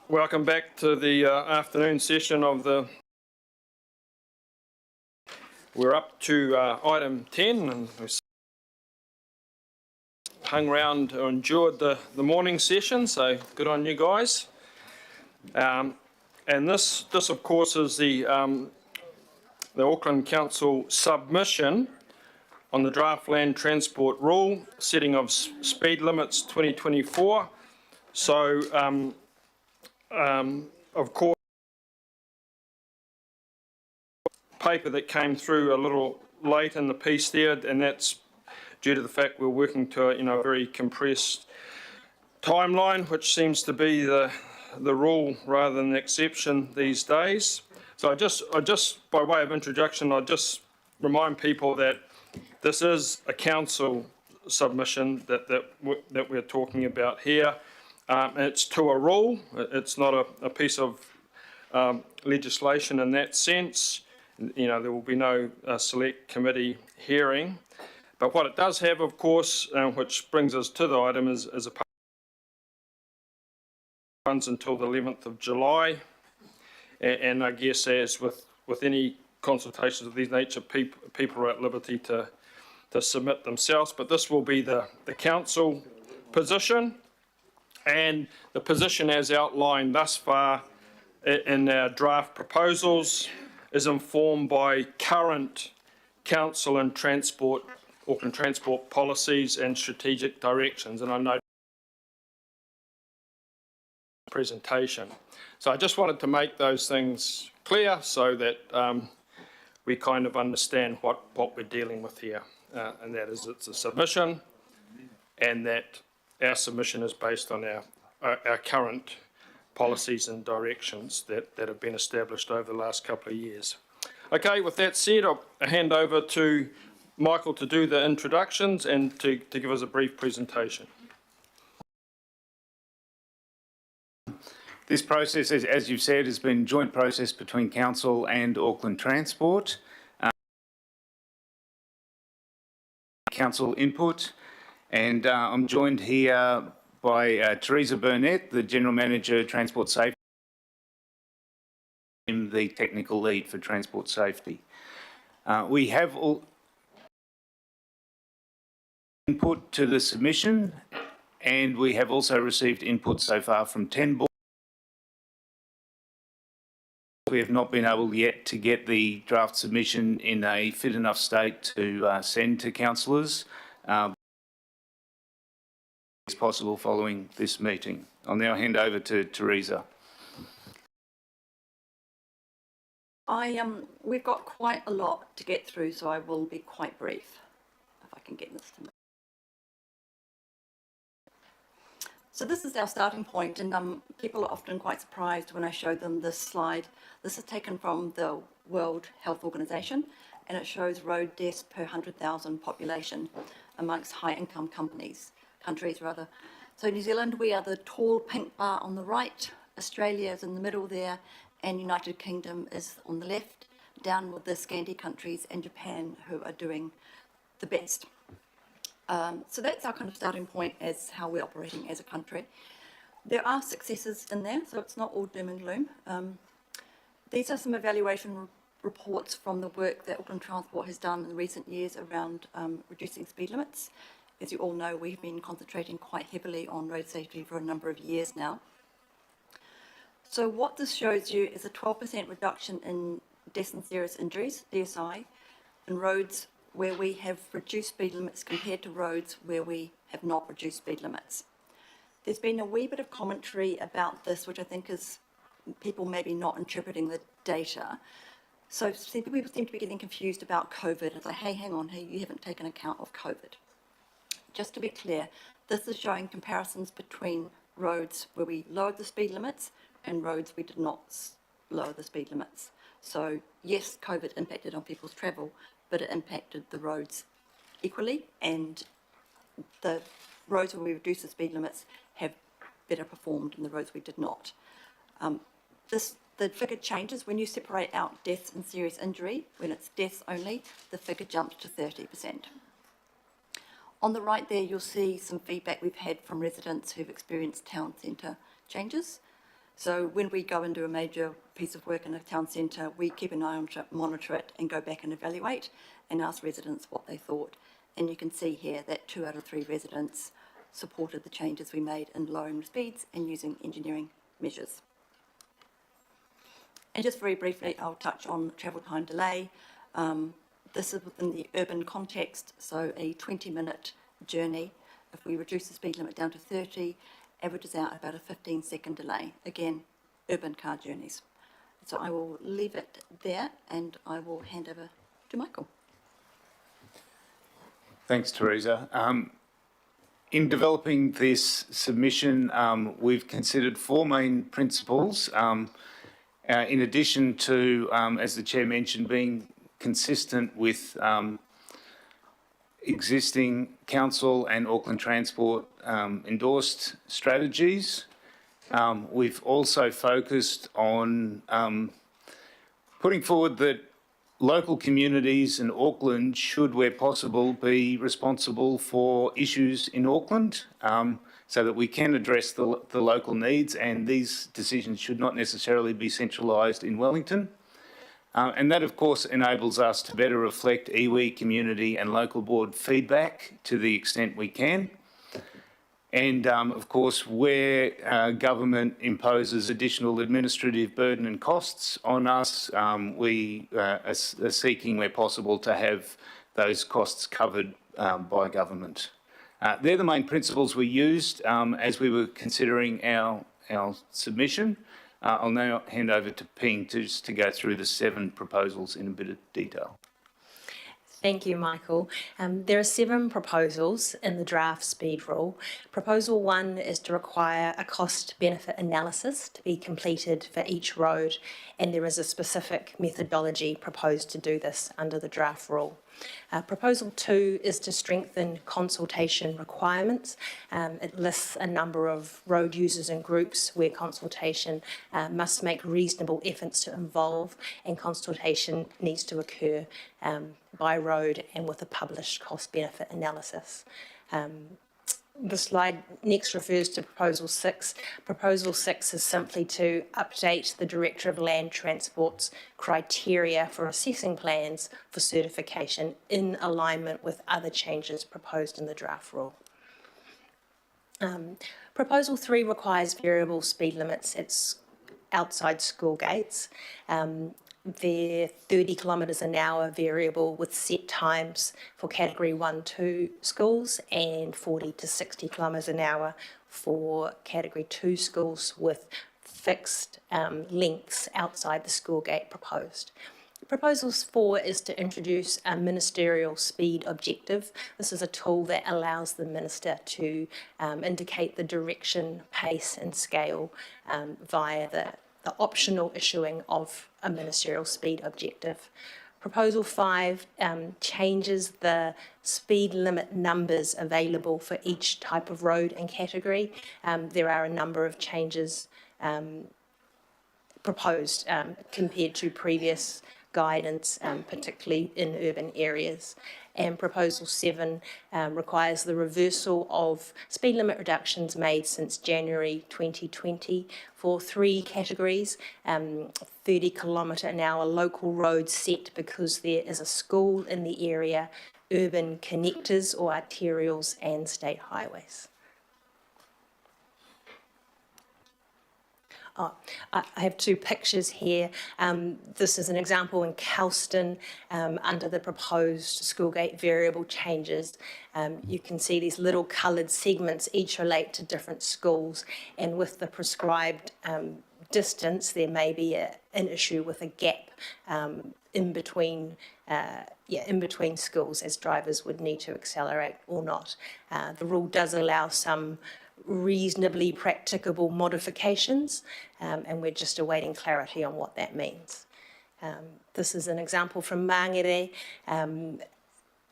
Welcome back to the afternoon session of the... We're up to item 10 and we've hung around and endured the morning session, so good on you guys. And this of course is the Auckland Council submission on the draft land transport rule, setting of speed limits 2024. So of course, paper that came through a little late in the piece there, and that's due to the fact we're working to a very compressed timeline, which seems to be the rule rather than the exception these days. So I just by way of introduction, I just remind people that this is a council submission that we're talking about here. It's to a rule. It's not a piece of legislation in that sense. There will be no select committee hearing. But what it does have, of course, which brings us to the item, is a runs until the 11th of July. And I guess as with any consultations of this nature, people are at liberty to submit themselves. But this will be the council position. And the position as outlined thus far in our draft proposals is informed by current council and Auckland transport policies and strategic directions. And I know presentation. So I just wanted to make those things clear so that we kind of understand what we're dealing with here. And that is, it's a submission, and that our submission is based on our current policies and directions that have been established over the last couple of years. Okay, with that said, I'll hand over to Michael to do the introductions and to give us a brief presentation. This process, as you've said, has been a joint process between Council and Auckland Transport. Council input, and I'm joined here by Teresa Burnett, the General Manager, Transport Safety, and the Technical Lead for Transport Safety. We have all input to the submission, and we have also received input so far from 10 boards. We have not been able yet to get the draft submission in a fit enough state to send to councillors. As possible following this meeting. I'll now hand over to Teresa. We've got quite a lot to get through, so I will be quite brief, if I can get this to me. So this is our starting point, and people are often quite surprised when I show them this slide. This is taken from the World Health Organization, and it shows road deaths per 100,000 population amongst high-income countries. So New Zealand, we are the tall pink bar on the right, Australia is in the middle there, and United Kingdom is on the left, down with the Scandi countries and Japan, who are doing the best. So that's our kind of starting point as how we're operating as a country. There are successes in there, so it's not all doom and gloom. These are some evaluation reports from the work that Auckland Transport has done in recent years around reducing speed limits. As you all know, we've been concentrating quite heavily on road safety for a number of years now. So what this shows you is a 12% reduction in deaths and serious injuries, DSI, in roads where we have reduced speed limits compared to roads where we have not reduced speed limits. There's been a wee bit of commentary about this, which I think is people maybe not interpreting the data. So people seem to be getting confused about COVID. It's like, hey, hang on, you haven't taken account of COVID. Just to be clear, this is showing comparisons between roads where we lowered the speed limits and roads we did not lower the speed limits. So yes, COVID impacted on people's travel, but it impacted the roads equally, and the roads where we reduced the speed limits have better performed than the roads we did not. The figure changes when you separate out deaths and serious injury. When it's deaths only, the figure jumps to 30%. On the right there, you'll see some feedback we've had from residents who've experienced town centre changes. So when we go and do a major piece of work in a town centre, we keep an eye on it, monitor it, and go back and evaluate and ask residents what they thought. And you can see here that 2 out of 3 residents supported the changes we made in lowering speeds and using engineering measures. And just very briefly, I'll touch on travel time delay. This is within the urban context, so a 20-minute journey. If we reduce the speed limit down to 30, averages out about a 15-second delay. Again, urban car journeys. So I will leave it there and I will hand over to Michael. Thanks, Teresa. In developing this submission, we've considered 4 main principles. In addition to, as the Chair mentioned, being consistent with existing council and Auckland Transport endorsed strategies, we've also focused on putting forward that local communities in Auckland should, where possible, be responsible for issues in Auckland, so that we can address the local needs, and these decisions should not necessarily be centralised in Wellington. And that, of course, enables us to better reflect iwi, community and local board feedback to the extent we can. And, of course, where government imposes additional administrative burden and costs on us, we are seeking, where possible, to have those costs covered by government. They're the main principles we used as we were considering our submission. I'll now hand over to Ping just to go through the 7 proposals in a bit of detail. Thank you, Michael. There are 7 proposals in the draft speed rule. Proposal 1 is to require a cost-benefit analysis to be completed for each road, and there is a specific methodology proposed to do this under the draft rule. Proposal 2 is to strengthen consultation requirements. It lists a number of road users and groups where consultation must make reasonable efforts to involve, and consultation needs to occur by road and with a published cost-benefit analysis. The slide next refers to Proposal 6. Proposal 6 is simply to update the Director of Land Transport's criteria for assessing plans for certification in alignment with other changes proposed in the draft rule. Proposal 3 requires variable speed limits at outside school gates. They're 30 kilometres an hour variable with set times for Category 1-2 schools, and 40 to 60 kilometres an hour for Category 2 schools with fixed lengths outside the school gate proposed. Proposal 4 is to introduce a ministerial speed objective. This is a tool that allows the minister to indicate the direction, pace and scale via the optional issuing of a ministerial speed objective. Proposal 5 changes the speed limit numbers available for each type of road and category. There are a number of changes proposed compared to previous guidance, particularly in urban areas. And Proposal 7 requires the reversal of speed limit reductions made since January 2020 for 3 categories: 30 kilometre an hour local roads set because there is a school in the area, urban connectors or arterials and state highways. I have 2 pictures here. This is an example in Kelston under the proposed school gate variable changes. You can see these little coloured segments each relate to different schools, and with the prescribed distance there may be an issue with a gap in between schools, as drivers would need to accelerate or not. The rule does allow some reasonably practicable modifications, and we're just awaiting clarity on what that means. This is an example from Mangere.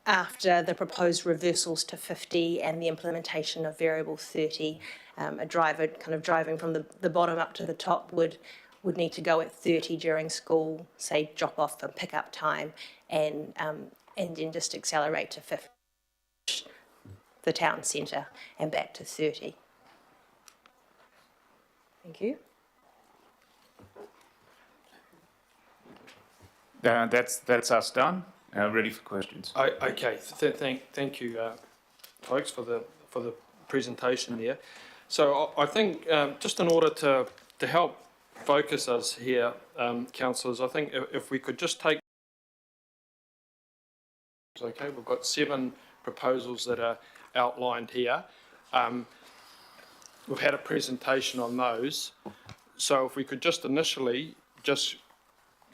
After the proposed reversals to 50 and the implementation of variable 30, a driver kind of driving from the bottom up to the top would need to go at 30 during school, say drop off and pick up time, and then just accelerate to 50. the town centre and back to 30. Thank you. That's us done. Ready for questions. Okay, thank you, folks, for the presentation there. So I think just in order to help focus us here, councillors, I think if we could just take. Okay, we've got 7 proposals that are outlined here. We've had a presentation on those. So if we could just initially just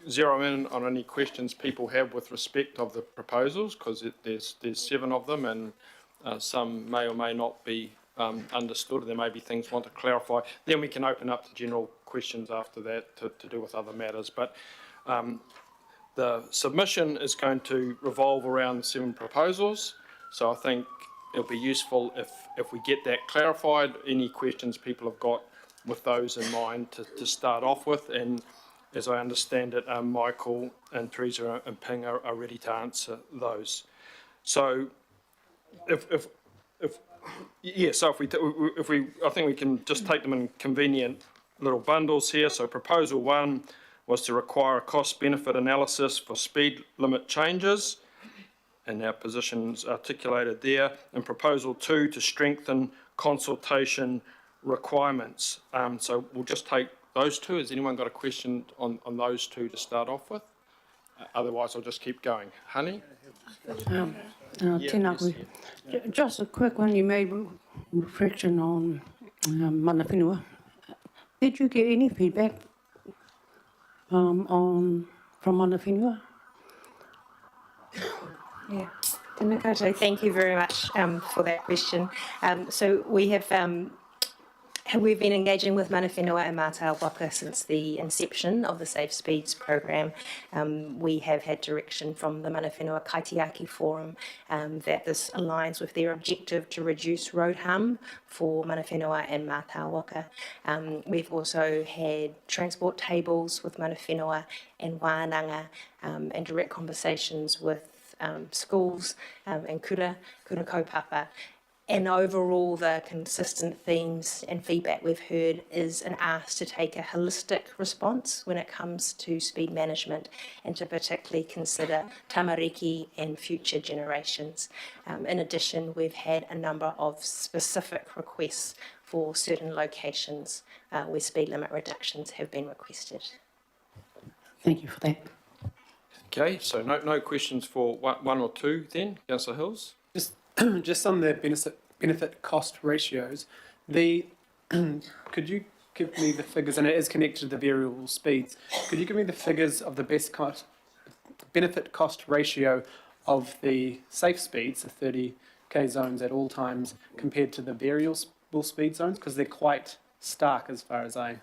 zero in on any questions people have with respect of the proposals, because there's 7 of them, and some may or may not be understood. There may be things we want to clarify. Then we can open up to general questions after that to do with other matters. But the submission is going to revolve around the 7 proposals. So I think it'll be useful if we get that clarified, any questions people have got with those in mind to start off with. And as I understand it, Michael and Teresa and Ping are ready to answer those. So I think we can just take them in convenient little bundles here. So proposal 1 was to require a cost-benefit analysis for speed limit changes, and our positions articulated there. And proposal 2 to strengthen consultation requirements. So we'll just take those 2. Has anyone got a question on those 2 to start off with? Otherwise, I'll just keep going. Honey? Tēnā koe. Just a quick one, you made reflection on mana whenua. Did you get any feedback from mana whenua? Yeah, tēnā koutou. Thank you very much for that question. So we've been engaging with mana whenua and Mātai Waka since the inception of the Safe Speeds program. We have had direction from the mana whenua Kaitiaki Forum that this aligns with their objective to reduce road harm for mana whenua and Mātai Waka. We've also had transport tables with mana whenua and wānanga and direct conversations with schools and kura kaupapa. And overall, the consistent themes and feedback we've heard is an ask to take a holistic response when it comes to speed management and to particularly consider tamariki and future generations. In addition, we've had a number of specific requests for certain locations where speed limit reductions have been requested. Thank you for that. Okay, so no questions for 1 or 2 then, Councillor Hills? Just on the benefit cost ratios, could you give me the figures, and it is connected to the variable speeds, could you give me the figures of the benefit cost ratio of the safe speeds, the 30k zones at all times, compared to the variable speed zones? Because they're quite stark as far as I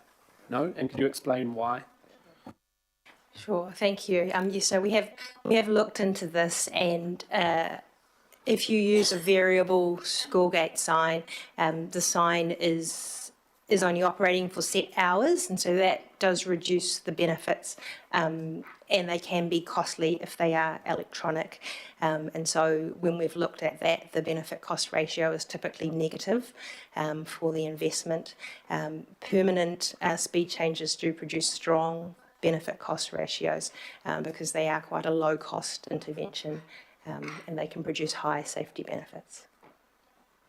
know, and could you explain why? Sure, thank you. Yes, so we have looked into this, and if you use a variable school gate sign, the sign is only operating for set hours, and so that does reduce the benefits, and they can be costly if they are electronic. And so when we've looked at that, the benefit cost ratio is typically negative for the investment. Permanent speed changes do produce strong benefit cost ratios because they are quite a low cost intervention. And they can produce high safety benefits.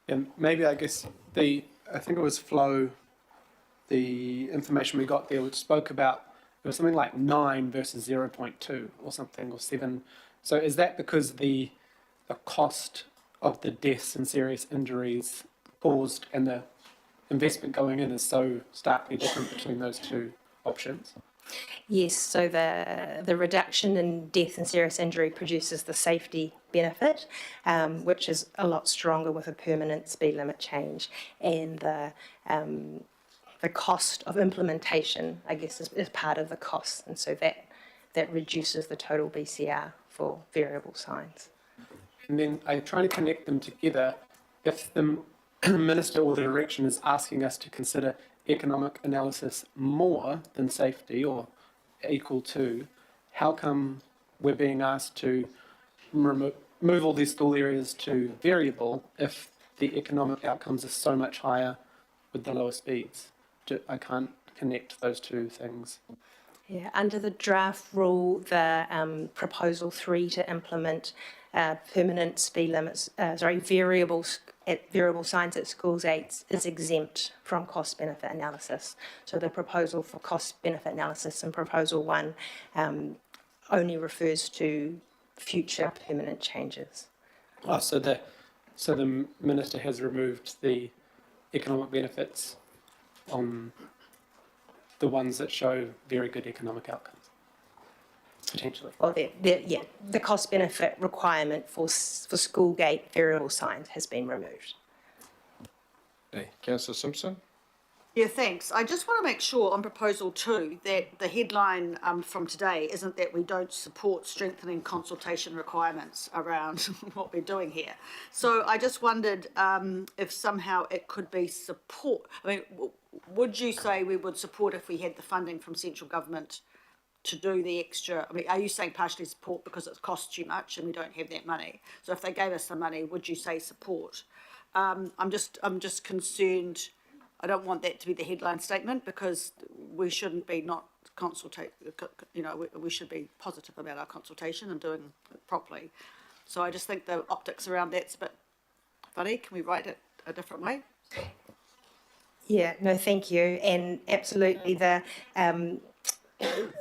And maybe I guess I think it was Flow, the information we got there, which spoke about, it was something like 9 versus 0.2 or something, or 7. So is that because the cost of the deaths and serious injuries caused and the investment going in is so starkly different between those 2 options? Yes, so the reduction in death and serious injury produces the safety benefit, which is a lot stronger with a permanent speed limit change, and the cost of implementation, I guess, is part of the cost, and so that reduces the total BCR for variable signs. And then I'm trying to connect them together. If the Minister or the direction is asking us to consider economic analysis more than safety or equal to, how come we're being asked to move all these school areas to variable if the economic outcomes are so much higher with the lower speeds. I can't connect those two things. Yeah, under the draft rule, the proposal 3 to implement permanent speed limits, variable signs at school gates is exempt from cost benefit analysis. So the proposal for cost benefit analysis in proposal 1 only refers to future permanent changes. Oh, so the minister has removed the economic benefits on the ones that show very good economic outcomes, potentially. Or the cost benefit requirement for school gate variable signs has been removed. Hey, Councillor Simpson? Yeah, thanks. I just want to make sure on proposal 2 that the headline from today isn't that we don't support strengthening consultation requirements around what we're doing here. So I just wondered if somehow it could be support. I mean, would you say we would support if we had the funding from central government to do the extra? I mean, are you saying partially support because it costs too much and we don't have that money? So if they gave us some money, would you say support? I'm just concerned. I don't want that to be the headline statement because we shouldn't be not consultate. You know, we should be positive about our consultation and doing it properly. So I just think the optics around that's a bit funny. Can we write it a different way? Yeah, no, thank you. And absolutely,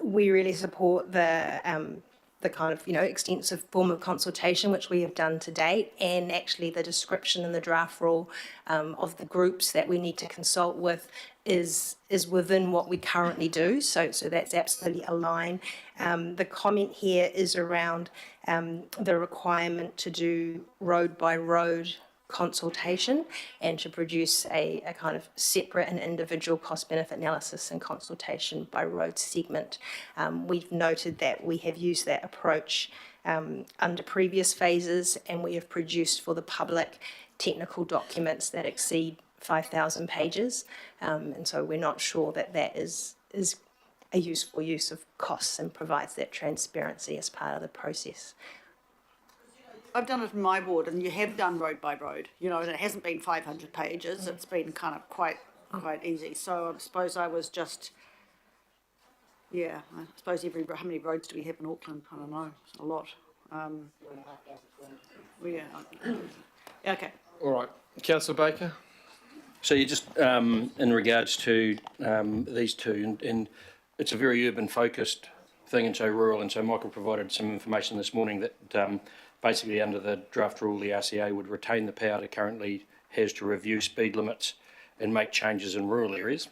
we really support the kind of, extensive form of consultation which we have done to date, and actually the description in the draft rule of the groups that we need to consult with is within what we currently do. So that's absolutely aligned. The comment here is around the requirement to do road by road consultation and to produce a kind of separate and individual cost benefit analysis and consultation by road segment. We've noted that we have used that approach under previous phases, and we have produced for the public technical documents that exceed 5,000 pages, and so we're not sure that is a useful use of costs and provides that transparency as part of the process. I've done it in my ward, and you have done road by road, and it hasn't been 500 pages. It's been kind of quite easy. So I suppose I was just, I suppose how many roads do we have in Auckland? I don't know, it's a lot. Okay. All right. Councillor Baker? So you just, in regards to these two, and it's a very urban focused thing and so rural, and so Michael provided some information this morning that basically under the draft rule the RCA would retain the power it currently has to review speed limits and make changes in rural areas,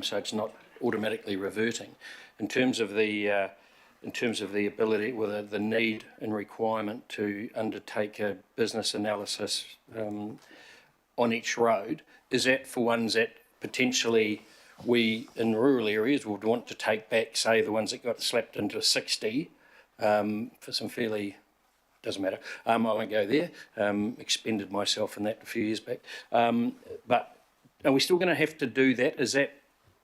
so it's not automatically reverting. In terms of the ability, or the need and requirement to undertake a business analysis on each road, is that for ones that potentially we in rural areas would want to take back, say the ones that got slapped into 60 for some fairly, doesn't matter, I won't go there, expended myself in that a few years back, but are we still going to have to do that? Is that,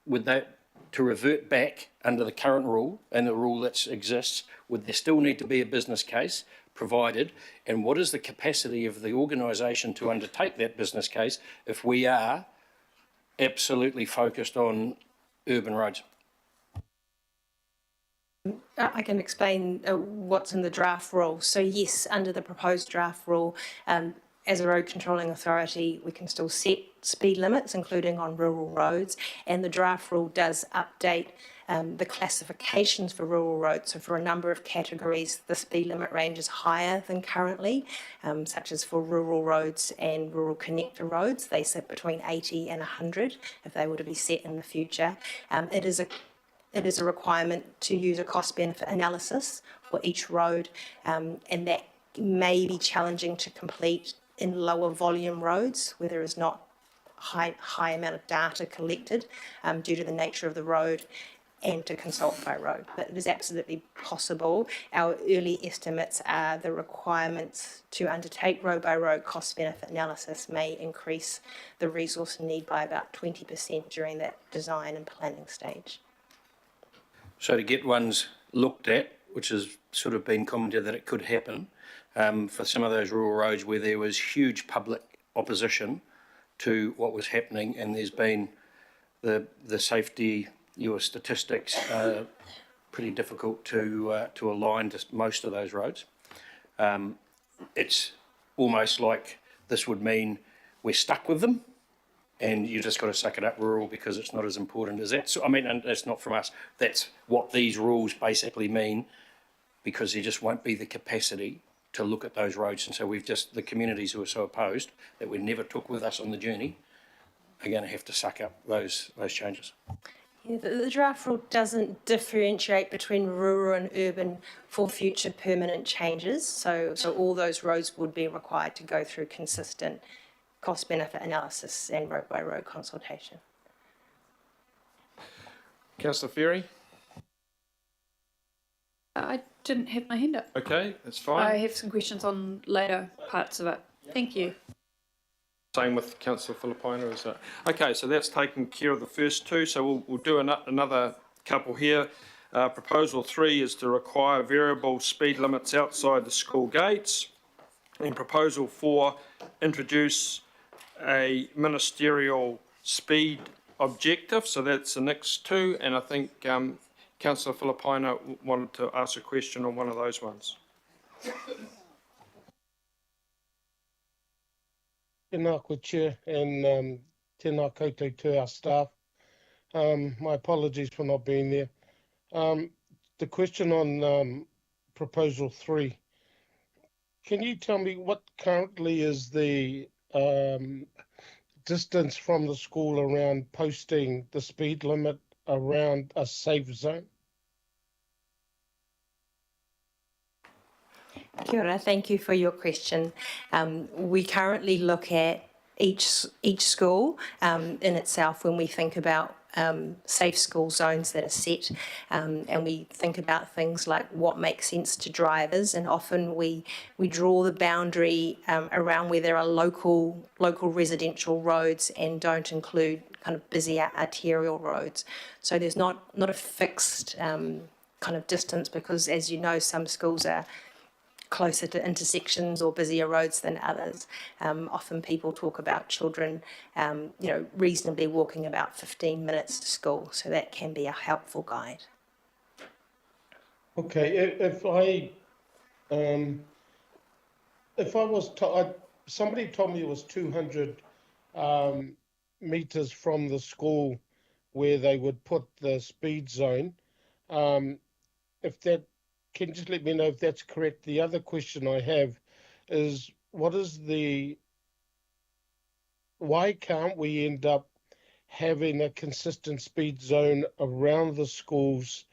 would that, to revert back under the current rule and the rule that exists, would there still need to be a business case provided, and what is the capacity of the organisation to undertake that business case if we are absolutely focused on urban roads? I can explain what's in the draft rule. So yes, under the proposed draft rule, as a road controlling authority, we can still set speed limits, including on rural roads, and the draft rule does update the classifications for rural roads. So for a number of categories, the speed limit range is higher than currently, such as for rural roads and rural connector roads. They sit between 80 and 100 if they were to be set in the future. It is a requirement to use a cost-benefit analysis for each road, and that may be challenging to complete in lower volume roads where there is not high amount of data collected due to the nature of the road, and to consult by road. But it is absolutely possible. Our early estimates are the requirements to undertake road by road cost-benefit analysis may increase the resource need by about 20% during that design and planning stage. So to get ones looked at, which has sort of been commented that it could happen, for some of those rural roads where there was huge public opposition to what was happening, and there's been the safety, your statistics are pretty difficult to align to most of those roads. It's almost like this would mean we're stuck with them, and you just got to suck it up rural because it's not as important as that. So, I mean, and that's not from us. That's what these rules basically mean, because there just won't be the capacity to look at those roads. And so the communities who are so opposed that we never took with us on the journey are going to have to suck up those changes. Yeah, the draft rule doesn't differentiate between rural and urban for future permanent changes. So all those roads would be required to go through consistent cost-benefit analysis and road-by-road consultation. Councillor Ferry? I didn't have my hand up. Okay, that's fine. I have some questions on later parts of it. Thank you. Same with Councillor Filipaina, is that? Okay, so that's taken care of the first two, so we'll do another couple here. Proposal 3 is to require variable speed limits outside the school gates. And Proposal 4, introduce a ministerial speed objective, so that's the next two, and I think Councillor Filipaina wanted to ask a question on one of those ones. Tēnā koe Chair, and tēnā koutou to our staff. My apologies for not being there. The question on Proposal 3, can you tell me what currently is the distance from the school around posting the speed limit around a safe zone? Kia ora, thank you for your question. We currently look at each school in itself when we think about safe school zones that are set, and we think about things like what makes sense to drivers, and often we draw the boundary around where there are local residential roads and don't include kind of busy arterial roads. So there's not a fixed kind of distance, because as you know, some schools are closer to intersections or busier roads than others. Often people talk about children, reasonably walking about 15 minutes to school, so that can be a helpful guide. Okay, if I was somebody told me it was 200 meters from the school where they would put the speed zone. If that, can you just let me know if that's correct? The other question I have is, why can't we end up having a consistent speed zone around the schools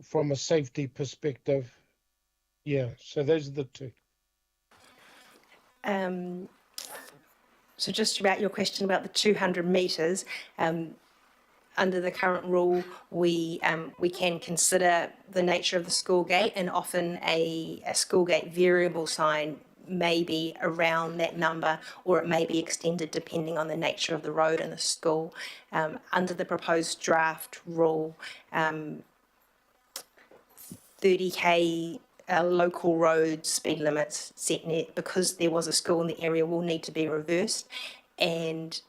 from a safety perspective? Yeah, so those are the two. So just about your question about the 200 metres, under the current rule, we can consider the nature of the school gate, and often a school gate variable sign may be around that number, or it may be extended depending on the nature of the road and the school. Under the proposed draft rule, 30k local road speed limits set because there was a school in the area will need to be reversed, and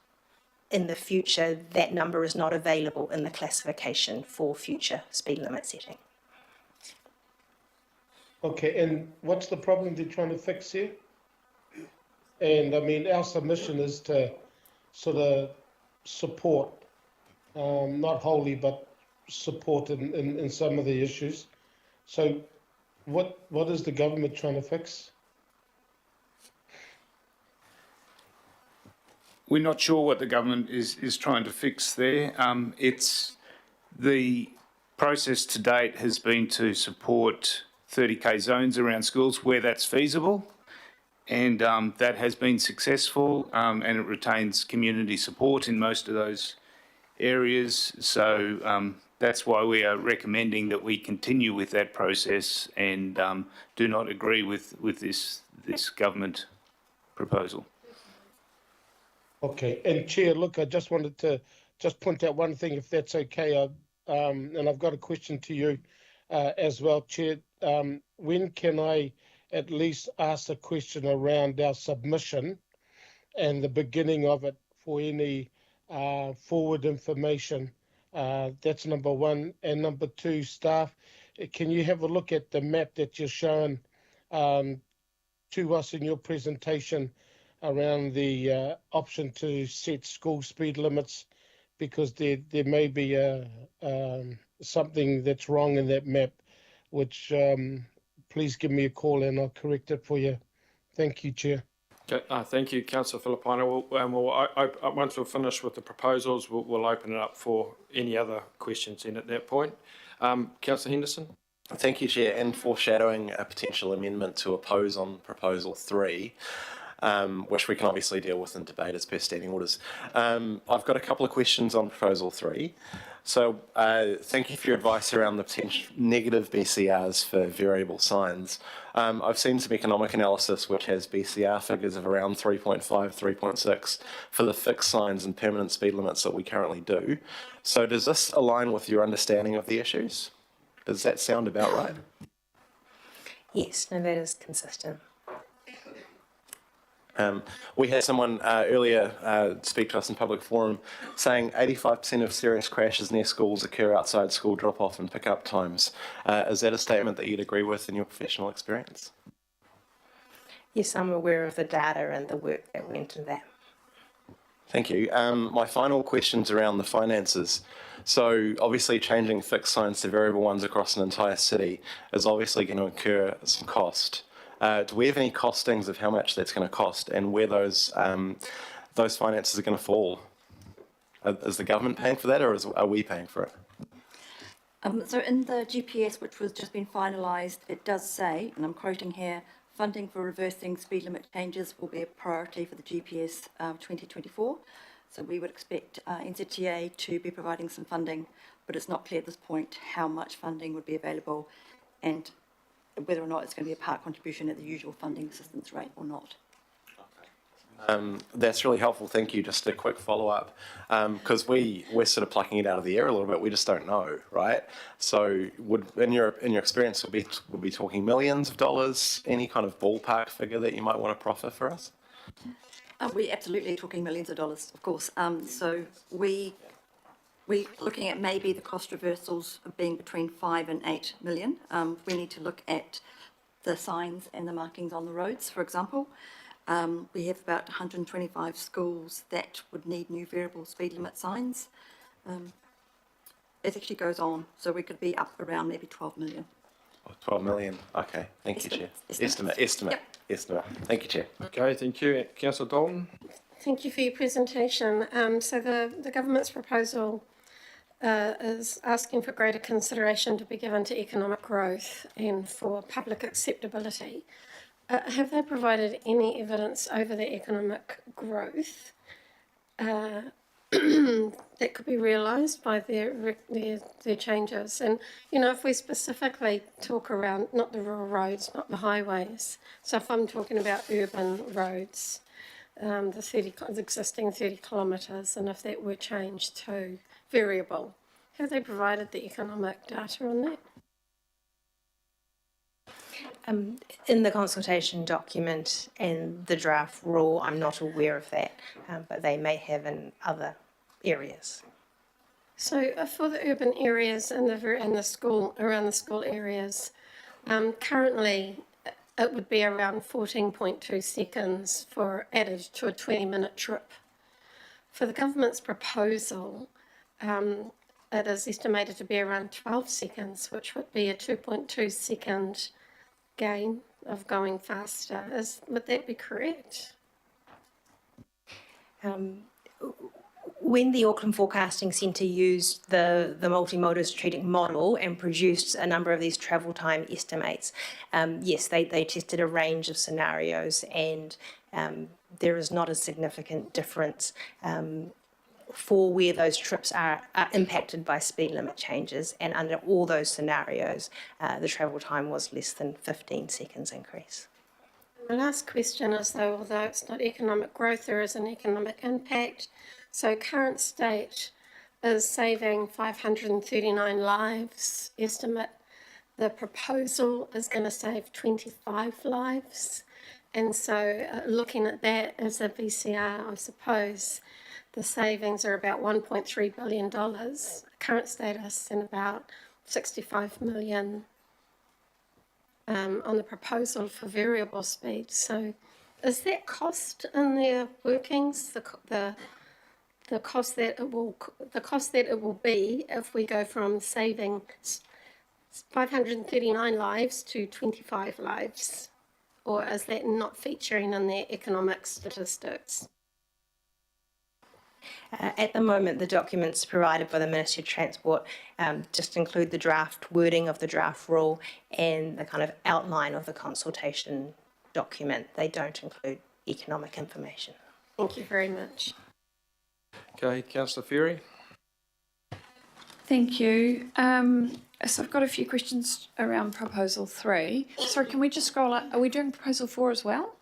in the future, that number is not available in the classification for future speed limit setting. Okay, and what's the problem they're trying to fix here? And I mean, our submission is to sort of support, not wholly, but support in some of the issues. So what is the government trying to fix? We're not sure what the government is trying to fix there. It's the process to date has been to support 30k zones around schools where that's feasible, and that has been successful, and it retains community support in most of those areas. So that's why we are recommending that we continue with that process and do not agree with this government proposal. Okay, and Chair, look, I just wanted to just point out one thing, if that's okay, and I've got a question to you as well, Chair. When can I at least ask a question around our submission and the beginning of it for any forward information. That's number one. And number two, staff, can you have a look at the map that you're showing to us in your presentation around the option to set school speed limits? Because there may be something that's wrong in that map, which please give me a call and I'll correct it for you. Thank you, Chair. Okay, thank you, Councillor Filipaina. Once we're finished with the proposals, we'll open it up for any other questions then at that point. Councillor Henderson? Thank you, Chair, and foreshadowing a potential amendment to oppose on Proposal 3, which we can obviously deal with in debate as per standing orders. I've got a couple of questions on Proposal 3. So thank you for your advice around the potential negative BCRs for variable signs. I've seen some economic analysis which has BCR figures of around 3.5, 3.6 for the fixed signs and permanent speed limits that we currently do. So does this align with your understanding of the issues? Does that sound about right? Yes, no, that is consistent. We had someone earlier speak to us in public forum saying 85% of serious crashes near schools occur outside school drop-off and pick-up times. Is that a statement that you'd agree with in your professional experience? Yes, I'm aware of the data and the work that went into that. Thank you. My final question's around the finances. So obviously changing fixed signs to variable ones across an entire city is obviously going to incur some cost. Do we have any costings of how much that's going to cost and where those finances are going to fall? Is the government paying for that, or are we paying for it? So in the GPS, which was just been finalised, it does say, and I'm quoting here, funding for reversing speed limit changes will be a priority for the GPS 2024. So we would expect NZTA to be providing some funding, but it's not clear at this point how much funding would be available and whether or not it's going to be a part contribution at the usual funding assistance rate or not. That's really helpful. Thank you. Just a quick follow-up, because we're sort of plucking it out of the air a little bit. We just don't know, right? So, in your experience, we'll be talking millions of dollars. Any kind of ballpark figure that you might want to proffer for us? We're absolutely talking millions of dollars, of course. So we're looking at maybe the cost reversals of being between 5 and 8 million. We need to look at the signs and the markings on the roads, for example. We have about 125 schools that would need new variable speed limit signs. It actually goes on, so we could be up around maybe 12 million. 12 million. Okay. Thank you, Chair. Estimate. Yep. Estimate. Thank you, Chair. Okay, thank you. Councillor Dalton? Thank you for your presentation. So the government's proposal is asking for greater consideration to be given to economic growth and for public acceptability. Have they provided any evidence over the economic growth that could be realised by their changes? And, you know, if we specifically talk around not the rural roads, not the highways, so if I'm talking about urban roads, the existing 30 kilometres, and if that were changed to variable, have they provided the economic data on that? In the consultation document and the draft rule, I'm not aware of that, but they may have in other areas. So for the urban areas and the school, around the school areas, currently it would be around 14.2 seconds for added to a 20-minute trip. For the government's proposal, it is estimated to be around 12 seconds, which would be a 2.2 second gain of going faster. Would that be correct? When the Auckland Forecasting Centre used the multimodal strategic model and produced a number of these travel time estimates, yes, they tested a range of scenarios, and there is not a significant difference for where those trips are impacted by speed limit changes, and under all those scenarios, the travel time was less than 15 seconds increase. My last question is, though, although it's not economic growth, there is an economic impact. So current state is saving 539 lives, estimate. The proposal is going to save 25 lives. And so looking at that as a VCR, I suppose the savings are about $1.3 billion, current status, and about 65 million on the proposal for variable speed. So is that cost in their workings, the cost that it will be if we go from saving 539 lives to 25 lives? Or is that not featuring in their economic statistics? At the moment, the documents provided by the Ministry of Transport just include the draft wording of the draft rule and the kind of outline of the consultation document. They don't include economic information. Thank you very much. Okay, Councillor Ferry. Thank you. So I've got a few questions around proposal 3. Sorry, can we just scroll up? Are we doing proposal 4 as well?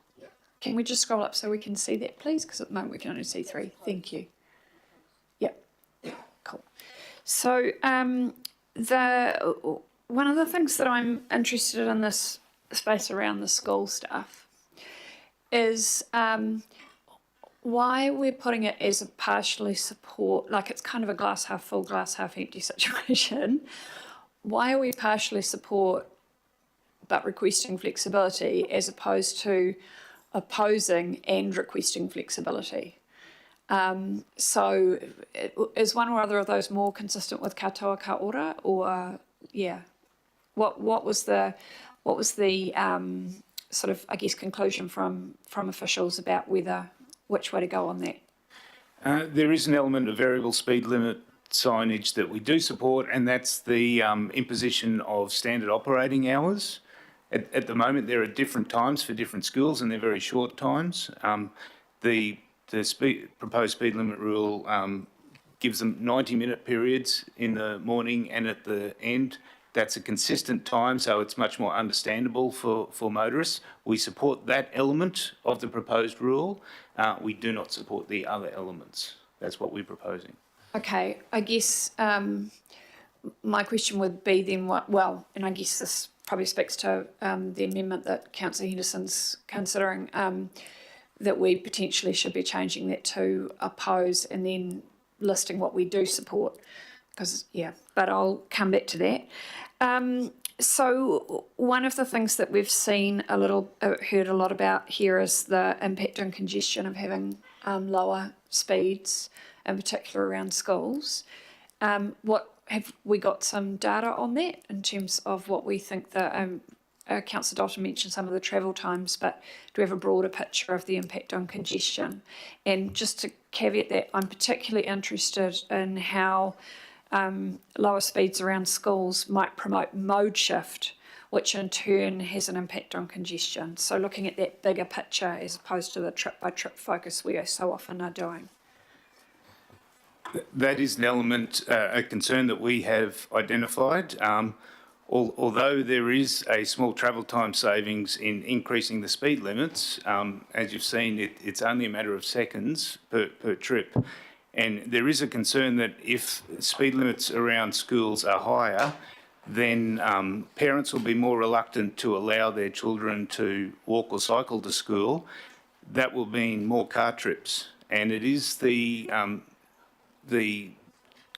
Can we just scroll up so we can see that, please? Because at the moment we can only see 3. Thank you. Yep. Cool. So one of the things that I'm interested in this space around the school stuff is why we're putting it as a partially support, like it's kind of a glass half full, glass half empty situation. Why are we partially support but requesting flexibility as opposed to opposing and requesting flexibility? So is one or other of those more consistent with katoa ka ora, or yeah, what was the sort of, I guess, conclusion from officials about which way to go on that? There is an element of variable speed limit signage that we do support, and that's the imposition of standard operating hours. At the moment, there are different times for different schools, and they're very short times. The proposed speed limit rule gives them 90-minute periods in the morning and at the end. That's a consistent time, so it's much more understandable for motorists. We support that element of the proposed rule. We do not support the other elements. That's what we're proposing. Okay, I guess my question would be then, and I guess this probably speaks to the amendment that Councillor Henderson's considering, that we potentially should be changing that to oppose and then listing what we do support. Because, yeah, but I'll come back to that. So one of the things that we've seen heard a lot about here is the impact on congestion of having lower speeds, in particular around schools. Have we got some data on that in terms of what we think the Councillor Dalton mentioned some of the travel times, but do we have a broader picture of the impact on congestion? And just to caveat that, I'm particularly interested in how lower speeds around schools might promote mode shift, which in turn has an impact on congestion. So looking at that bigger picture as opposed to the trip-by-trip focus we so often are doing. That is an element, a concern that we have identified. Although there is a small travel time savings in increasing the speed limits, as you've seen, it's only a matter of seconds per trip. And there is a concern that if speed limits around schools are higher, then parents will be more reluctant to allow their children to walk or cycle to school. That will mean more car trips. And it is the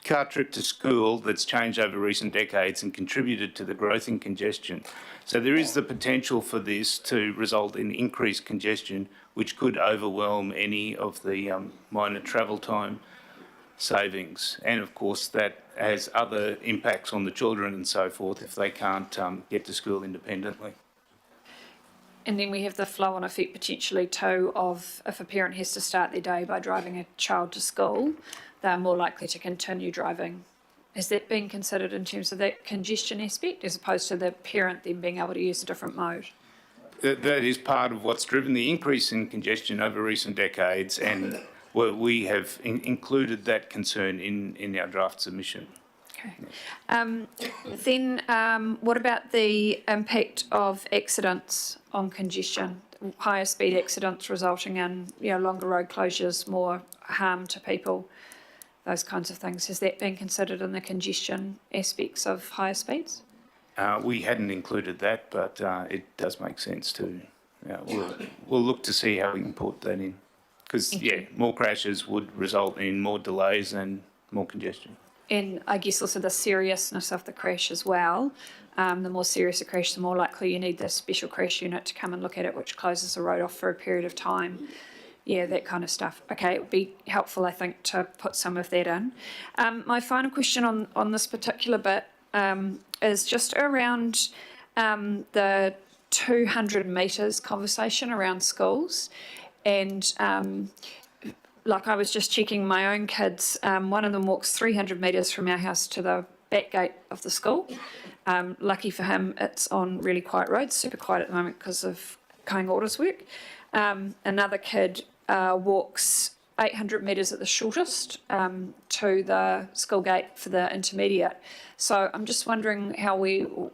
car trip to school that's changed over recent decades and contributed to the growth in congestion. So there is the potential for this to result in increased congestion, which could overwhelm any of the minor travel time savings. And of course, that has other impacts on the children and so forth if they can't get to school independently. And then we have the flow-on effect potentially too of if a parent has to start their day by driving a child to school, they're more likely to continue driving. Is that being considered in terms of that congestion aspect as opposed to the parent then being able to use a different mode? That is part of what's driven the increase in congestion over recent decades, and we have included that concern in our draft submission. Okay. Then what about the impact of accidents on congestion? Higher speed accidents resulting in longer road closures, more harm to people, those kinds of things. Has that been considered in the congestion aspects of higher speeds? We hadn't included that, but it does make sense to we'll look to see how we can put that in. Because, more crashes would result in more delays and more congestion. And I guess also the seriousness of the crash as well. The more serious the crash, the more likely you need the special crash unit to come and look at it, which closes the road off for a period of time. Yeah, that kind of stuff. Okay, it would be helpful, I think, to put some of that in. My final question on this particular bit is just around the 200 metres conversation around schools. And like I was just checking my own kids, one of them walks 300 metres from our house to the back gate of the school. Lucky for him, it's on really quiet roads, super quiet at the moment because of Kāinga Orders work. Another kid walks 800 metres at the shortest to the school gate for the intermediate. So I'm just wondering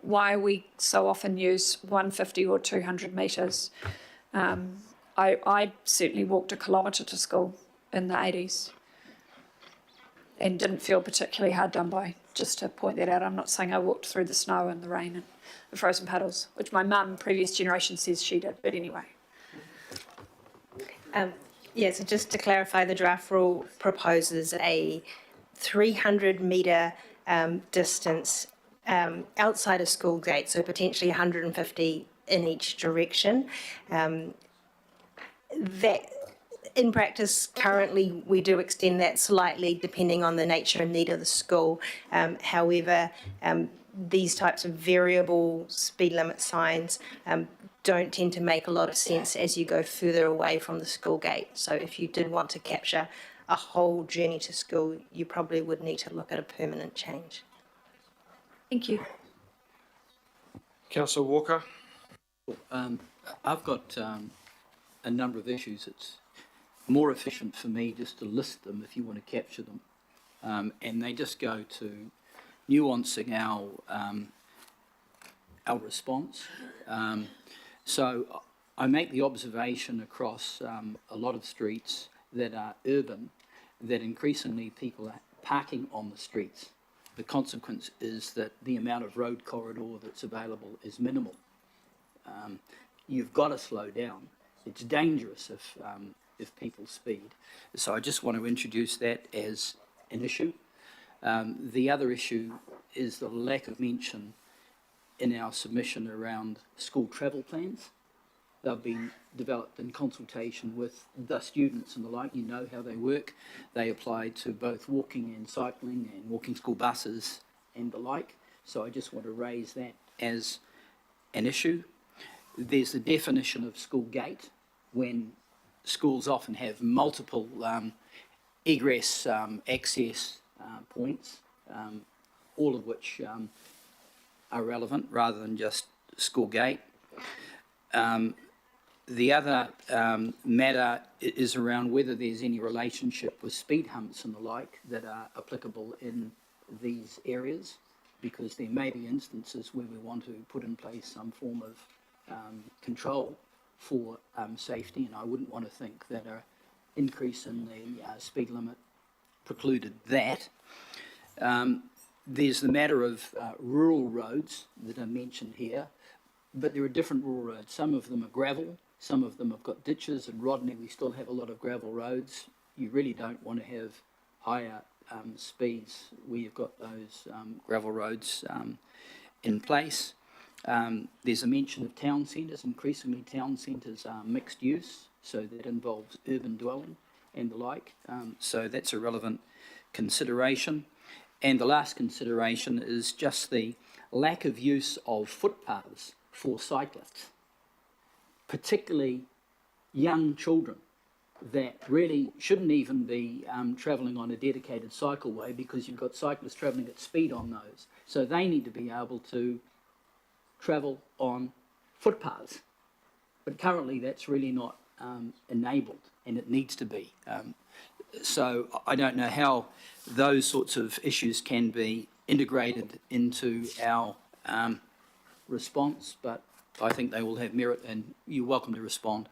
why we so often use 150 or 200 metres. I certainly walked a kilometre to school in the 80s and didn't feel particularly hard done by. Just to point that out, I'm not saying I walked through the snow and the rain and the frozen puddles, which my mum, previous generation, says she did, but anyway. So just to clarify, the draft rule proposes a 300 metre distance outside a school gate, so potentially 150 in each direction. That, in practice, currently we do extend that slightly depending on the nature and need of the school. However, these types of variable speed limit signs don't tend to make a lot of sense as you go further away from the school gate. So if you did want to capture a whole journey to school, you probably would need to look at a permanent change. Thank you. Councillor Walker. I've got a number of issues. It's more efficient for me just to list them if you want to capture them. And they just go to nuancing our response. So I make the observation across a lot of streets that are urban that increasingly people are parking on the streets. The consequence is that the amount of road corridor that's available is minimal. You've got to slow down. It's dangerous if people speed. So I just want to introduce that as an issue. The other issue is the lack of mention in our submission around school travel plans. They've been developed in consultation with the students and the like. You know how they work. They apply to both walking and cycling and walking school buses and the like. So I just want to raise that as an issue. There's the definition of school gate, when schools often have multiple egress access points, all of which are relevant rather than just school gate. The other matter is around whether there's any relationship with speed humps and the like that are applicable in these areas, because there may be instances where we want to put in place some form of control for safety, and I wouldn't want to think that an increase in the speed limit precluded that. There's the matter of rural roads that are mentioned here, but there are different rural roads. Some of them are gravel, some of them have got ditches. In Rodney we still have a lot of gravel roads. You really don't want to have higher speeds where you've got those gravel roads in place. There's a mention of town centres. Increasingly town centres are mixed use, so that involves urban dwelling and the like. So that's a relevant consideration. And the last consideration is just the lack of use of footpaths for cyclists, particularly young children that really shouldn't even be travelling on a dedicated cycleway, because you've got cyclists travelling at speed on those. So they need to be able to travel on footpaths. But currently that's really not enabled, and it needs to be. So I don't know how those sorts of issues can be integrated into our response, but I think they will have merit, and you're welcome to respond.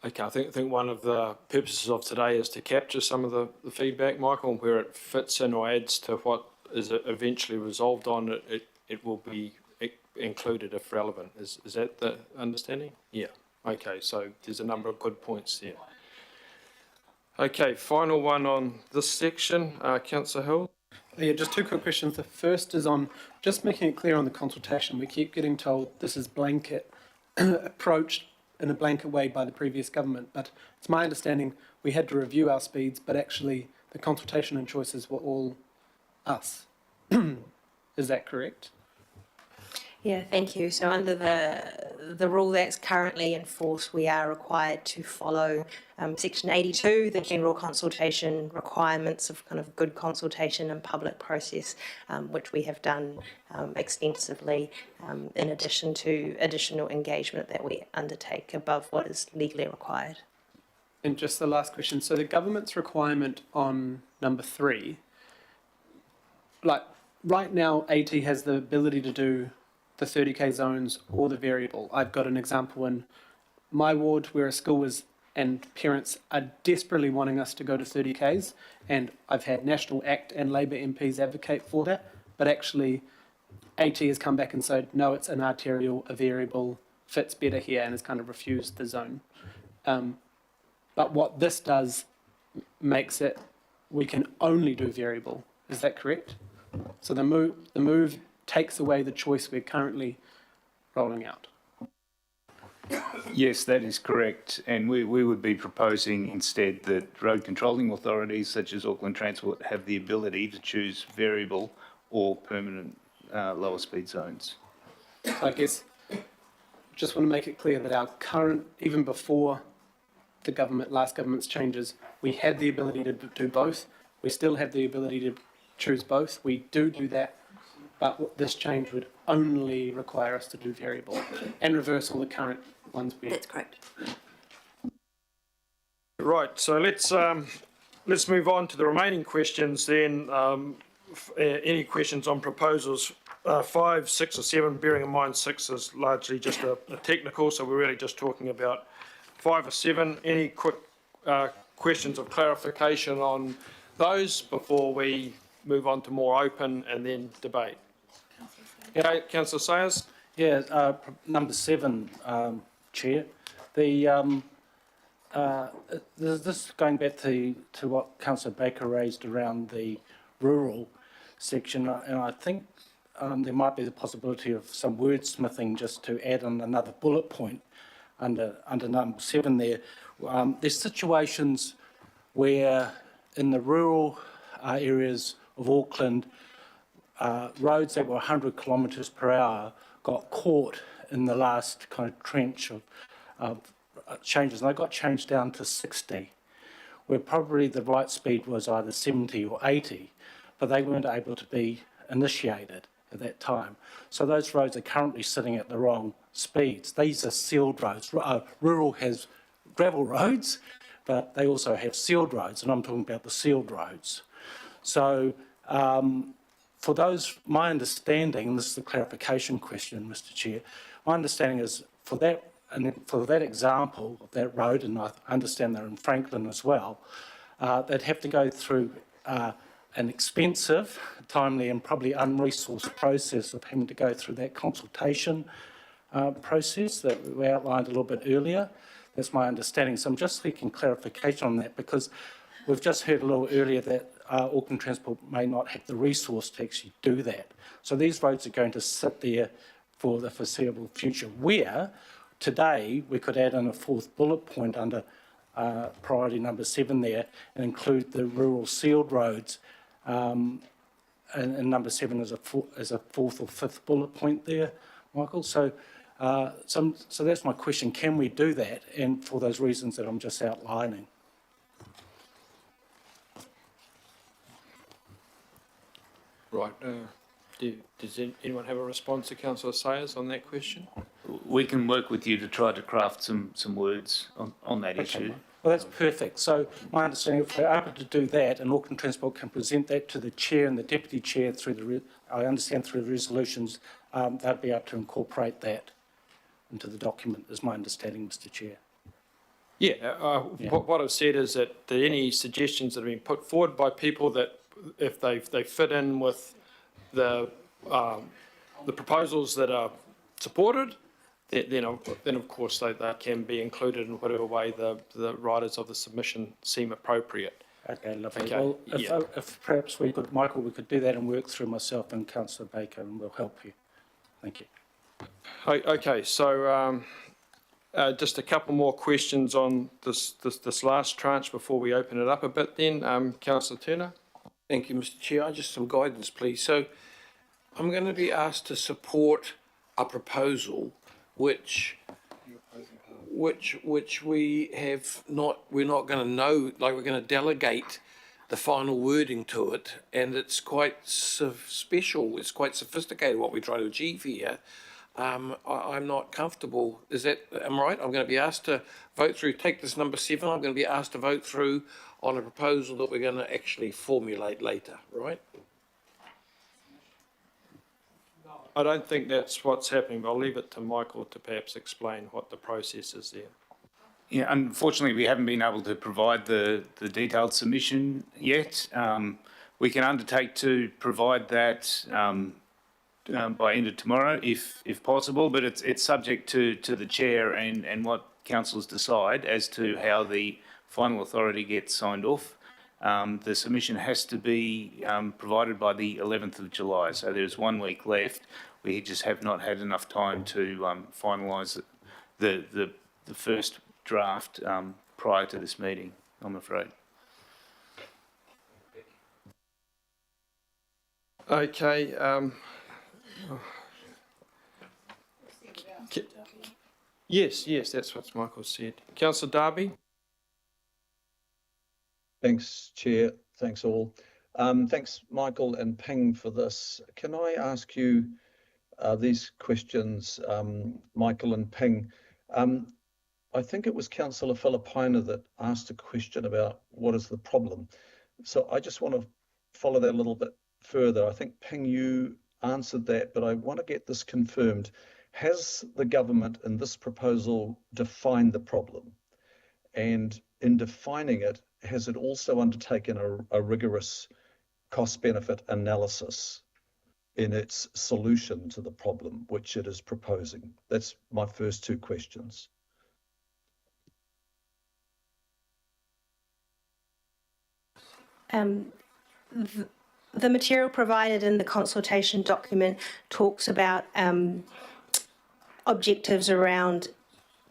Okay, I think one of the purposes of today is to capture some of the feedback, Michael, and where it fits in or adds to what is eventually resolved on, it will be included if relevant. Is that the understanding? Yeah. Okay, so there's a number of good points there. Okay, final one on this section, Councillor Hill. Yeah, just two quick questions. The first is on just making it clear on the consultation. We keep getting told this is blanket approached in a blanket way by the previous government, but it's my understanding we had to review our speeds, but actually the consultation and choices were all us. Is that correct? Yeah, thank you. So under the rule that's currently in force, we are required to follow Section 82, the general consultation requirements of kind of good consultation and public process, which we have done extensively, in addition to additional engagement that we undertake above what is legally required. And just the last question. So the government's requirement on number 3, like right now, AT has the ability to do the 30k zones or the variable. I've got an example in my ward where a school is and parents are desperately wanting us to go to 30k's, and I've had National ACT and Labour MPs advocate for that, but actually AT has come back and said, no, it's an arterial, a variable, fits better here, and has kind of refused the zone. But what this does makes it, we can only do variable. Is that correct? So the move takes away the choice we're currently rolling out. Yes, that is correct. And we would be proposing instead that road controlling authorities such as Auckland Transport have the ability to choose variable or permanent lower speed zones. So I guess just want to make it clear that our current, even before the last government's changes, we had the ability to do both. We still have the ability to choose both. We do that. But this change would only require us to do variable and reverse all the current ones. That's correct. Right, so let's move on to the remaining questions then. Any questions on proposals 5, 6 or 7, bearing in mind 6 is largely just a technical, so we're really just talking about 5 or 7. Any quick questions of clarification on those before we move on to more open and then debate? Okay, Councillor Sayers. Yeah, number 7, Chair. The this going back to what Councillor Baker raised around the rural section, and I think there might be the possibility of some wordsmithing just to add on another bullet point under number 7 there. There's situations where in the rural areas of Auckland, roads that were 100 kilometres per hour got caught in the last kind of trench of changes, and they got changed down to 60, where probably the right speed was either 70 or 80, but they weren't able to be initiated at that time. So those roads are currently sitting at the wrong speeds. These are sealed roads. Rural has gravel roads, but they also have sealed roads, and I'm talking about the sealed roads. So for those, my understanding, and this is the clarification question, Mr. Chair, my understanding is for that example of that road, and I understand they're in Franklin as well, they'd have to go through an expensive, timely and probably unresourced process of having to go through that consultation process that we outlined a little bit earlier. That's my understanding. So I'm just seeking clarification on that, because we've just heard a little earlier that Auckland Transport may not have the resource to actually do that. So these roads are going to sit there for the foreseeable future, where today we could add in a 4th bullet point under priority number 7 there and include the rural sealed roads, and number 7 is a 4th or 5th bullet point there, Michael. So that's my question. Can we do that, and for those reasons that I'm just outlining? Right. Does anyone have a response to Councillor Sayers on that question? We can work with you to try to craft some words on that issue. Well, that's perfect. So my understanding, if we're able to do that, and Auckland Transport can present that to the chair and the deputy chair through I understand through the resolutions, they'll be able to incorporate that into the document, is my understanding, Mr. Chair. Yeah, what I've said is that any suggestions that have been put forward by people that if they fit in with the the proposals that are supported, then of course they can be included in whatever way the writers of the submission seem appropriate. Okay, lovely. Okay, Well, yeah. if perhaps we could, Michael, we could do that and work through myself and Councillor Baker, and we'll help you. Thank you. Okay, so just a couple more questions on this last tranche before we open it up a bit then. Councillor Turner? Thank you, Mr. Chair. Just some guidance, please. So I'm going to be asked to support a proposal which we have not, we're not going to know, like we're going to delegate the final wording to it, and it's quite special, it's quite sophisticated what we're trying to achieve here. I'm not comfortable. Is that, am I right? I'm going to be asked to vote through, take this number 7, I'm going to be asked to vote through on a proposal that we're going to actually formulate later, right? I don't think that's what's happening, but I'll leave it to Michael to perhaps explain what the process is there. Yeah, unfortunately, we haven't been able to provide the detailed submission yet. We can undertake to provide that by end of tomorrow, if possible, but it's subject to the chair and what councillors decide as to how the final authority gets signed off. The submission has to be provided by the 11th of July, so there's 1 week left. We just have not had enough time to finalise the first draft prior to this meeting, I'm afraid. Okay. Yes, that's what Michael said. Councillor Darby? Thanks, Chair. Thanks all. Thanks, Michael and Ping, for this. Can I ask you these questions, Michael and Ping? I think it was Councillor Filipina that asked a question about what is the problem. So I just want to follow that a little bit further. I think, Ping, you answered that, but I want to get this confirmed. Has the government in this proposal defined the problem? And in defining it, has it also undertaken a rigorous cost-benefit analysis in its solution to the problem which it is proposing? That's my first 2 questions. The material provided in the consultation document talks about objectives around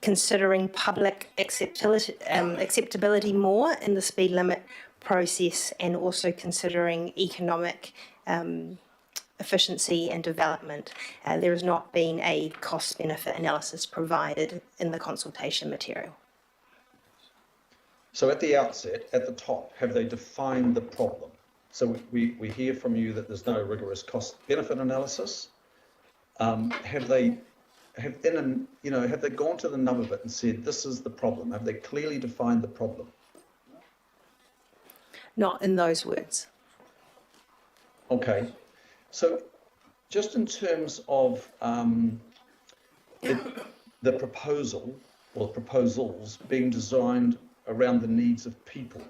considering public acceptability more in the speed limit process, and also considering economic efficiency and development. There has not been a cost-benefit analysis provided in the consultation material. So at the outset, at the top, have they defined the problem? So we hear from you that there's no rigorous cost-benefit analysis. Have they gone to the nub of it and said, this is the problem? Have they clearly defined the problem? Not in those words. Okay. So just in terms of the proposal or proposals being designed around the needs of people,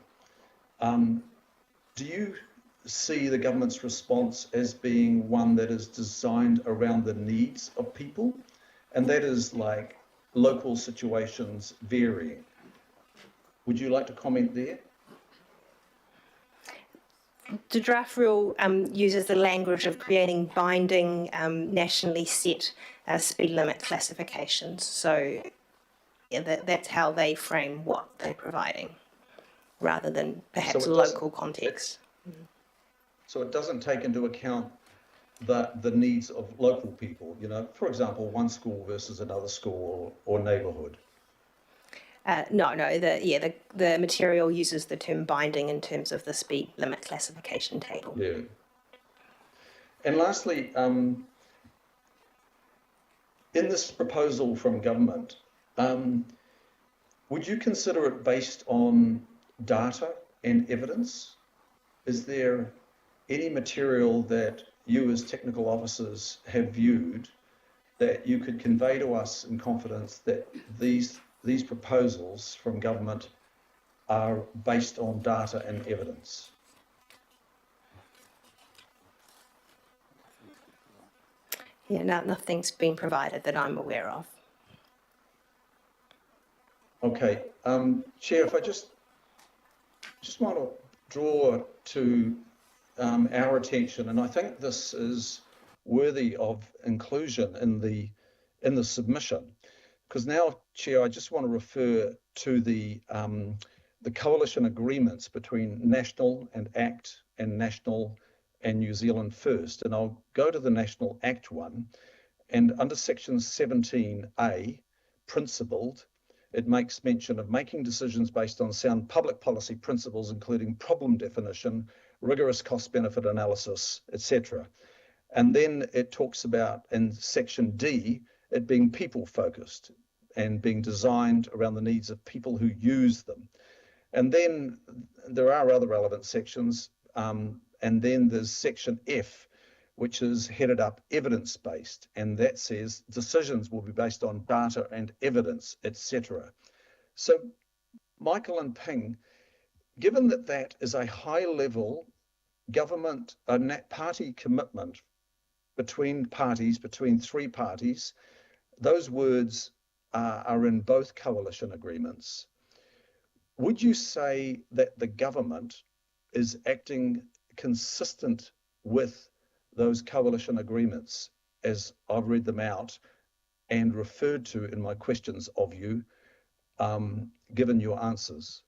do you see the government's response as being one that is designed around the needs of people? And that is like local situations varying. Would you like to comment there? The draft rule uses the language of creating binding nationally set speed limit classifications. So yeah, that's how they frame what they're providing, rather than perhaps local context. So it doesn't take into account the needs of local people, for example, one school versus another school or neighbourhood. No, the material uses the term binding in terms of the speed limit classification table. Yeah. And lastly, in this proposal from government, would you consider it based on data and evidence? Is there any material that you as technical officers have viewed that you could convey to us in confidence that these proposals from government are based on data and evidence? Yeah, no, nothing's been provided that I'm aware of. Okay, Chair, if I just want to draw to our attention, and I think this is worthy of inclusion in the submission, because now, Chair, I just want to refer to the coalition agreements between National and ACT and National and New Zealand First, and I'll go to the National ACT one, and under section 17A, principled, it makes mention of making decisions based on sound public policy principles, including problem definition, rigorous cost-benefit analysis, etc. And then it talks about, in section D, it being people-focused and being designed around the needs of people who use them. And then there are other relevant sections, and then there's section F, which is headed up evidence-based, and that says decisions will be based on data and evidence, etc. So, Michael and Ping, given that that is a high-level government, party commitment between parties, between three parties, those words are in both coalition agreements. Would you say that the government is acting consistent with those coalition agreements as I've read them out and referred to in my questions of you, given your answers,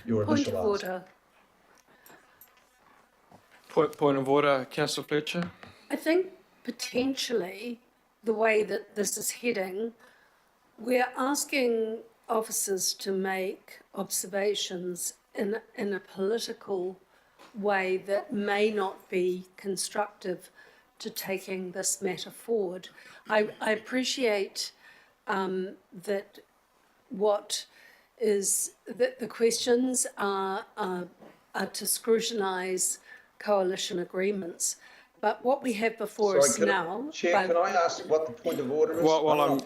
your Point initial of answer? order. Point of order, Councillor Fletcher. I think potentially the way that this is heading, we're asking officers to make observations in a political way that may not be constructive to taking this matter forward. I appreciate that the questions are to scrutinise coalition agreements. But what we have before us now... Chair, can I ask what the point of order is?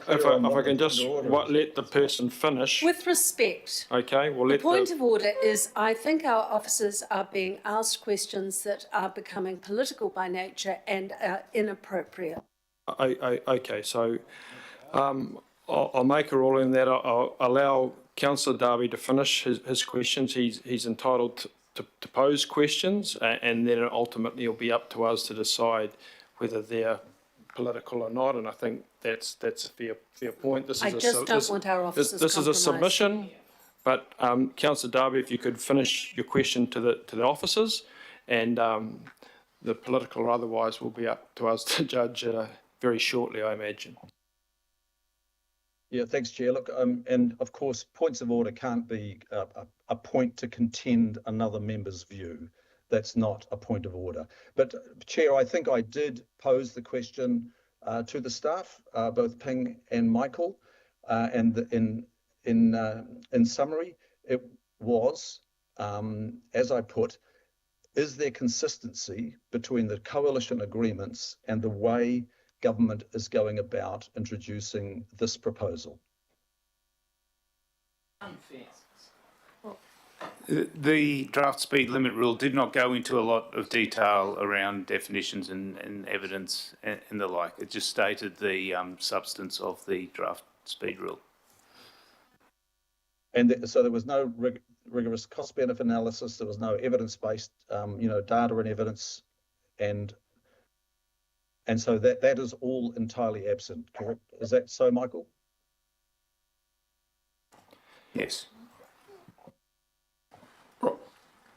If I can just let the person finish. With respect, Okay, we'll let the point of order is I think our officers are being asked questions that are becoming political by nature and are inappropriate. Okay, so I'll make a rule in that I'll allow Councillor Darby to finish his questions. He's entitled to pose questions, and then ultimately it'll be up to us to decide whether they're political or not. And I think that's a fair point. This is a submission, but Councillor Darby, if you could finish your question to the officers, and the political or otherwise will be up to us to judge very shortly, I imagine. Yeah, thanks, Chair. Look, and of course, points of order can't be a point to contend another member's view. That's not a point of order. But, Chair, I think I did pose the question to the staff, both Ping and Michael, and in summary, it was, as I put, is there consistency between the coalition agreements and the way government is going about introducing this proposal? The draft speed limit rule did not go into a lot of detail around definitions and evidence and the like. It just stated the substance of the draft speed rule. And so there was no rigorous cost-benefit analysis. There was no evidence-based, data and evidence, and so that is all entirely absent. Correct? Is that so, Michael? Yes.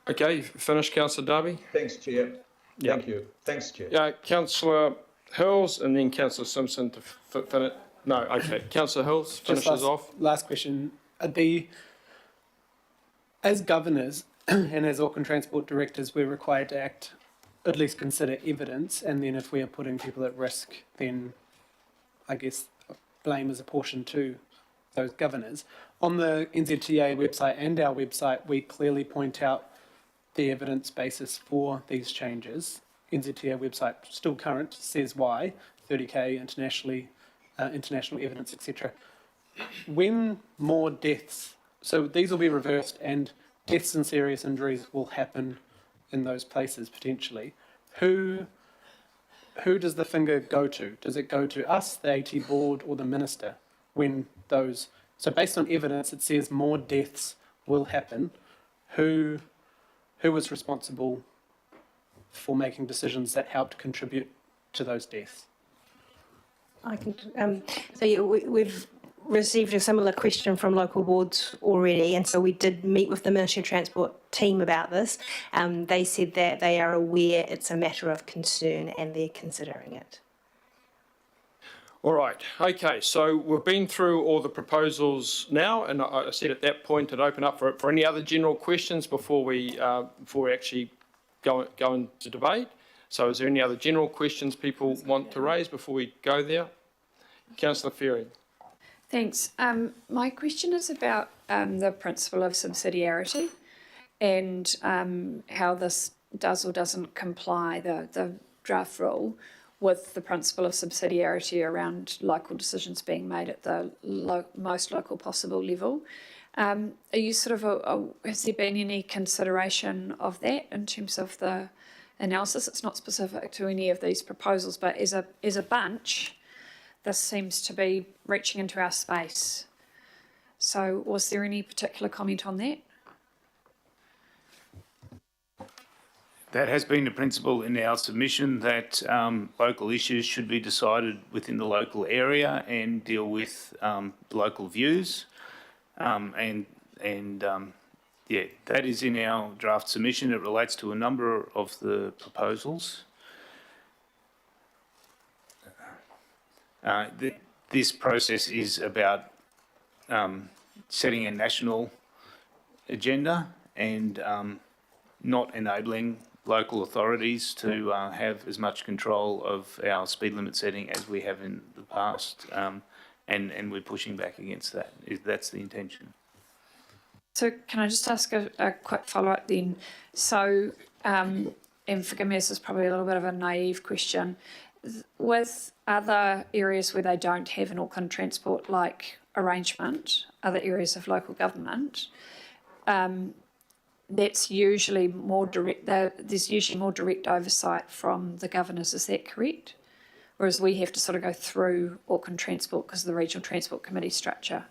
Okay, finish, Councillor Darby. Thanks, Chair. Thank you. Thanks, Chair. Councillor Hills, and then Councillor Simpson to finish. No, okay. Councillor Hills finishes off. Last question. As governors and as Auckland Transport directors, we're required to at least consider evidence, and then if we are putting people at risk, then I guess blame is apportioned to those governors. On the NZTA website and our website, we clearly point out the evidence basis for these changes. NZTA website, still current, says why, 30k international evidence, etc. When more deaths, so these will be reversed and deaths and serious injuries will happen in those places potentially, who who does the finger go to? Does it go to us, the AT board, or the minister? When those, so based on evidence, it says more deaths will happen. Who was responsible for making decisions that helped contribute to those deaths? I can, so yeah, we've received a similar question from local boards already, and so we did meet with the Ministry of Transport team about this. They said that they are aware it's a matter of concern and they're considering it. All right, okay, so we've been through all the proposals now, and I said at that point I'd open up for any other general questions before we actually go into debate. So is there any other general questions people want to raise before we go there? Councillor Ferry. Thanks. My question is about the principle of subsidiarity and how this does or doesn't comply, the draft rule, with the principle of subsidiarity around local decisions being made at the most local possible level. Are you sort of, has there been any consideration of that in terms of the analysis? It's not specific to any of these proposals, but as a bunch, this seems to be reaching into our space. So was there any particular comment on that? That has been the principle in our submission, that local issues should be decided within the local area and deal with local views. Yeah, that is in our draft submission. It relates to a number of the proposals. This process is about setting a national agenda and not enabling local authorities to have as much control of our speed limit setting as we have in the past, and we're pushing back against that. That's the intention. So can I just ask a quick follow-up then? So, and forgive me, this is probably a little bit of a naive question. With other areas where they don't have an Auckland Transport-like arrangement, other areas of local government, that's usually more direct, there's usually more direct oversight from the governors, is that correct? Whereas we have to sort of go through Auckland Transport because of the Regional Transport Committee structure.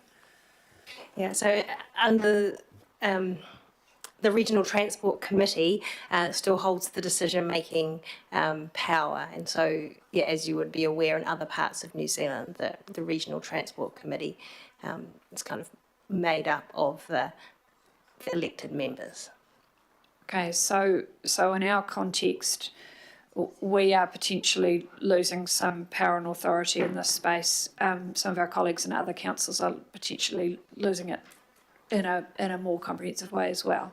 Yeah, so under the Regional Transport Committee still holds the decision-making power, and so, yeah, as you would be aware, in other parts of New Zealand, the Regional Transport Committee is kind of made up of the elected members. Okay, so in our context, we are potentially losing some power and authority in this space. Some of our colleagues and other councils are potentially losing it in a more comprehensive way as well.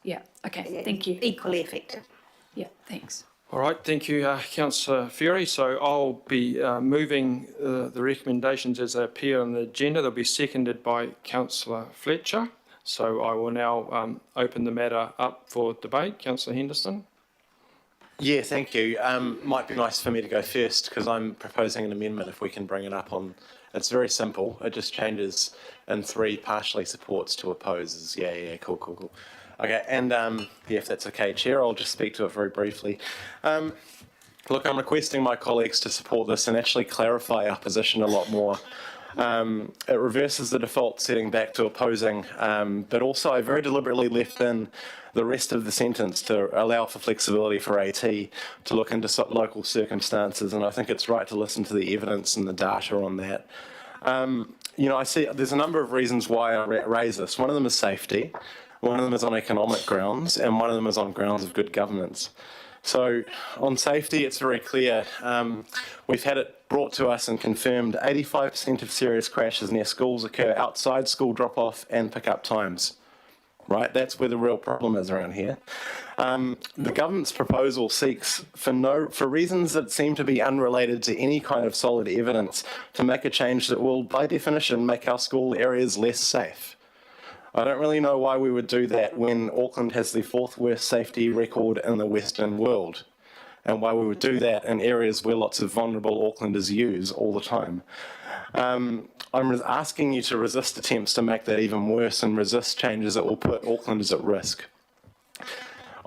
Yeah, okay, Yeah, thank you. Equally effective. Yeah, thanks. All right, thank you, Councillor Ferry. So I'll be moving the recommendations as they appear on the agenda. They'll be seconded by Councillor Fletcher. So I will now open the matter up for debate. Councillor Henderson. Yeah, thank you. Might be nice for me to go first because I'm proposing an amendment if we can bring it up on. It's very simple. It just changes in 3 partially supports to opposes. Yeah, cool. Okay, and yeah, if that's okay, Chair, I'll just speak to it very briefly. Look, I'm requesting my colleagues to support this and actually clarify our position a lot more. It reverses the default setting back to opposing, but also I very deliberately left in the rest of the sentence to allow for flexibility for AT to look into local circumstances, and I think it's right to listen to the evidence and the data on that. You know, I see there's a number of reasons why I raise this. One of them is safety, one of them is on economic grounds, and one of them is on grounds of good governance. So on safety, it's very clear. We've had it brought to us and confirmed 85% of serious crashes near schools occur outside school drop-off and pick-up times. Right, that's where the real problem is around here. The government's proposal seeks, for reasons that seem to be unrelated to any kind of solid evidence, to make a change that will, by definition, make our school areas less safe. I don't really know why we would do that when Auckland has the 4th worst safety record in the Western world, and why we would do that in areas where lots of vulnerable Aucklanders use all the time. I'm asking you to resist attempts to make that even worse and resist changes that will put Aucklanders at risk.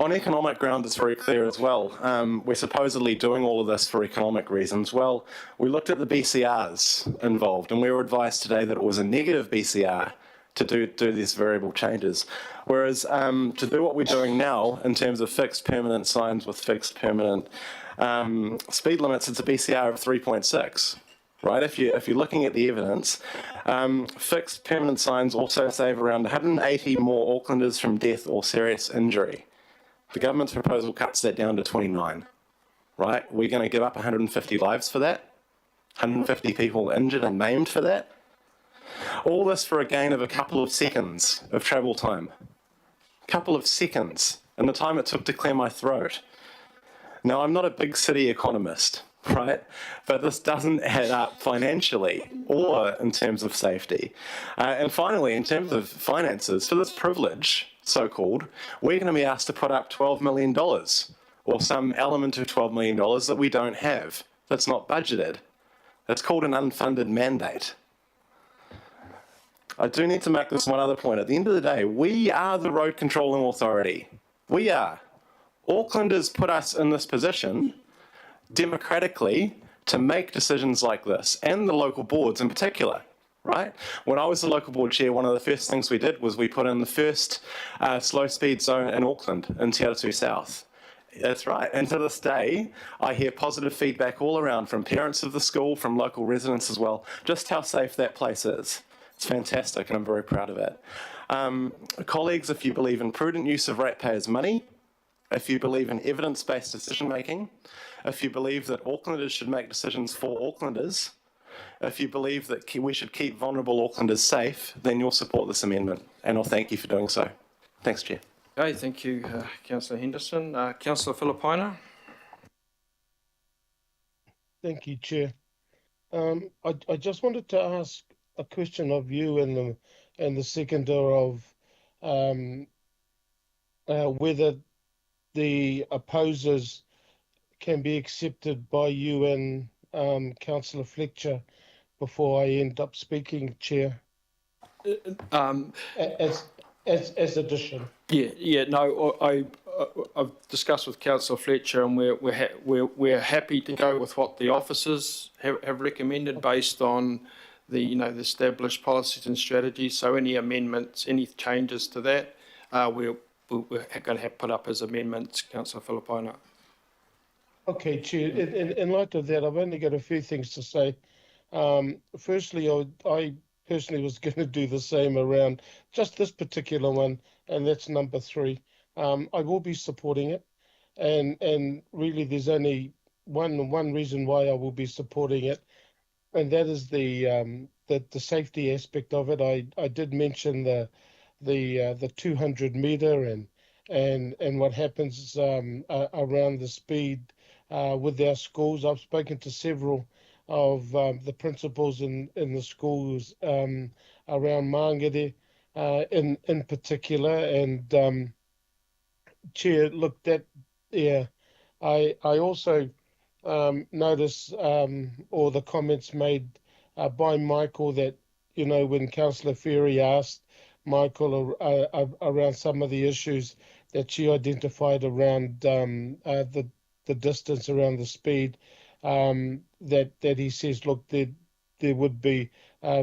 On economic ground, it's very clear as well. We're supposedly doing all of this for economic reasons. Well, we looked at the BCRs involved, and we were advised today that it was a negative BCR to do these variable changes. Whereas to do what we're doing now in terms of fixed permanent signs with fixed permanent speed limits, it's a BCR of 3.6. Right, if you're looking at the evidence, fixed permanent signs also save around 180 more Aucklanders from death or serious injury. The government's proposal cuts that down to 29, right? We're going to give up 150 lives for that, 150 people injured and maimed for that. All this for a gain of a couple of seconds of travel time. A couple of seconds, and the time it took to clear my throat. Now, I'm not a big city economist, right? But this doesn't add up financially or in terms of safety. And finally, in terms of finances, for this privilege, so-called, we're going to be asked to put up $12 million or some element of $12 million that we don't have. That's not budgeted. That's called an unfunded mandate. I do need to make this one other point. At the end of the day, we are the road controlling authority. We are. Aucklanders put us in this position democratically to make decisions like this, and the local boards in particular, right? When I was the local board chair, one of the first things we did was we put in the first slow speed zone in Auckland, in Te Atatū South. That's right, and to this day, I hear positive feedback all around from parents of the school, from local residents as well, just how safe that place is. It's fantastic, and I'm very proud of it. Colleagues, if you believe in prudent use of ratepayers' money, if you believe in evidence-based decision-making, if you believe that Aucklanders should make decisions for Aucklanders, if you believe that we should keep vulnerable Aucklanders safe, then you'll support this amendment, and I'll thank you for doing so. Thanks, Chair. Okay, thank you, Councillor Henderson. Councillor Filipaina. Thank you, Chair. I just wanted to ask a question of you and the seconder of whether the opposers can be accepted by you and Councillor Fletcher before I end up speaking, Chair. As addition. No, I've discussed with Councillor Fletcher, and we're happy to go with what the officers have recommended based on the the established policies and strategies. So any amendments, any changes to that, we're going to have put up as amendments, Councillor Filipaina. Okay, Chair. In light of that, I've only got a few things to say. Firstly, I personally was going to do the same around just this particular one, and that's number 3. I will be supporting it, and really there's only one reason why I will be supporting it, and that is the safety aspect of it. I did mention the 200 metre and what happens around the speed with our schools. I've spoken to several of the principals in the schools around Māngere in particular, and Chair, look, I also notice or the comments made by Michael that when Councillor Ferry asked Michael around some of the issues that she identified around the distance, around the speed, that he says, look, there would be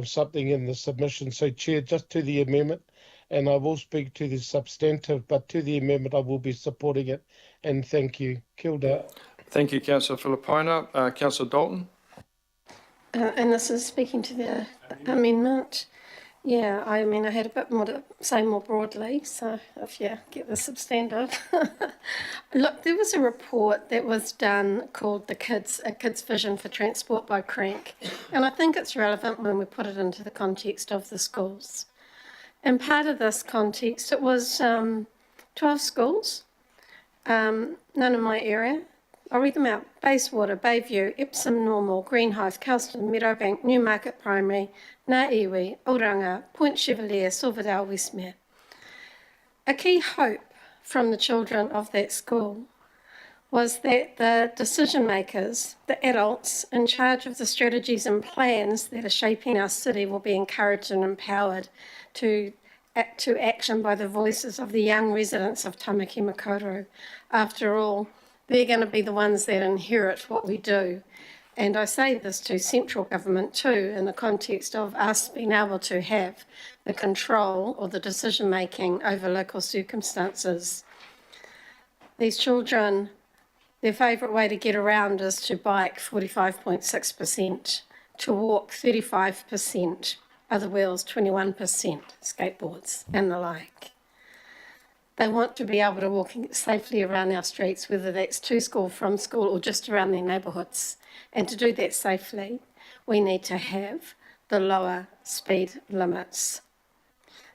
something in the submission. So, Chair, just to the amendment, and I will speak to the substantive, but to the amendment, I will be supporting it. And thank you. Kia ora. Thank you, Councillor Filipaina. Councillor Dalton. And this is speaking to the amendment. Yeah, I mean, I had a bit more to say more broadly, so if you get the substantive. Look, there was a report that was done called A Kid's Vision for Transport by Crank, and I think it's relevant when we put it into the context of the schools. And part of this context, it was 12 schools, none in my area. I'll read them out. Bayswater, Bayview, Epsom Normal, Greenhithe, Kelston, Meadowbank, Newmarket Primary, Ngā Iwi, Oranga, Point Chevalier, Silverdale, Westmere. A key hope from the children of that school was that the decision makers, the adults in charge of the strategies and plans that are shaping our city, will be encouraged and empowered to to action by the voices of the young residents of Tamaki Makaurau. After all, they're going to be the ones that inherit what we do. And I say this to central government too, in the context of us being able to have the control or the decision making over local circumstances. These children, their favourite way to get around is to bike 45.6%, to walk 35%, other wheels 21%, skateboards and the like. They want to be able to walk safely around our streets, whether that's to school, from school, or just around their neighbourhoods. And to do that safely, we need to have the lower speed limits.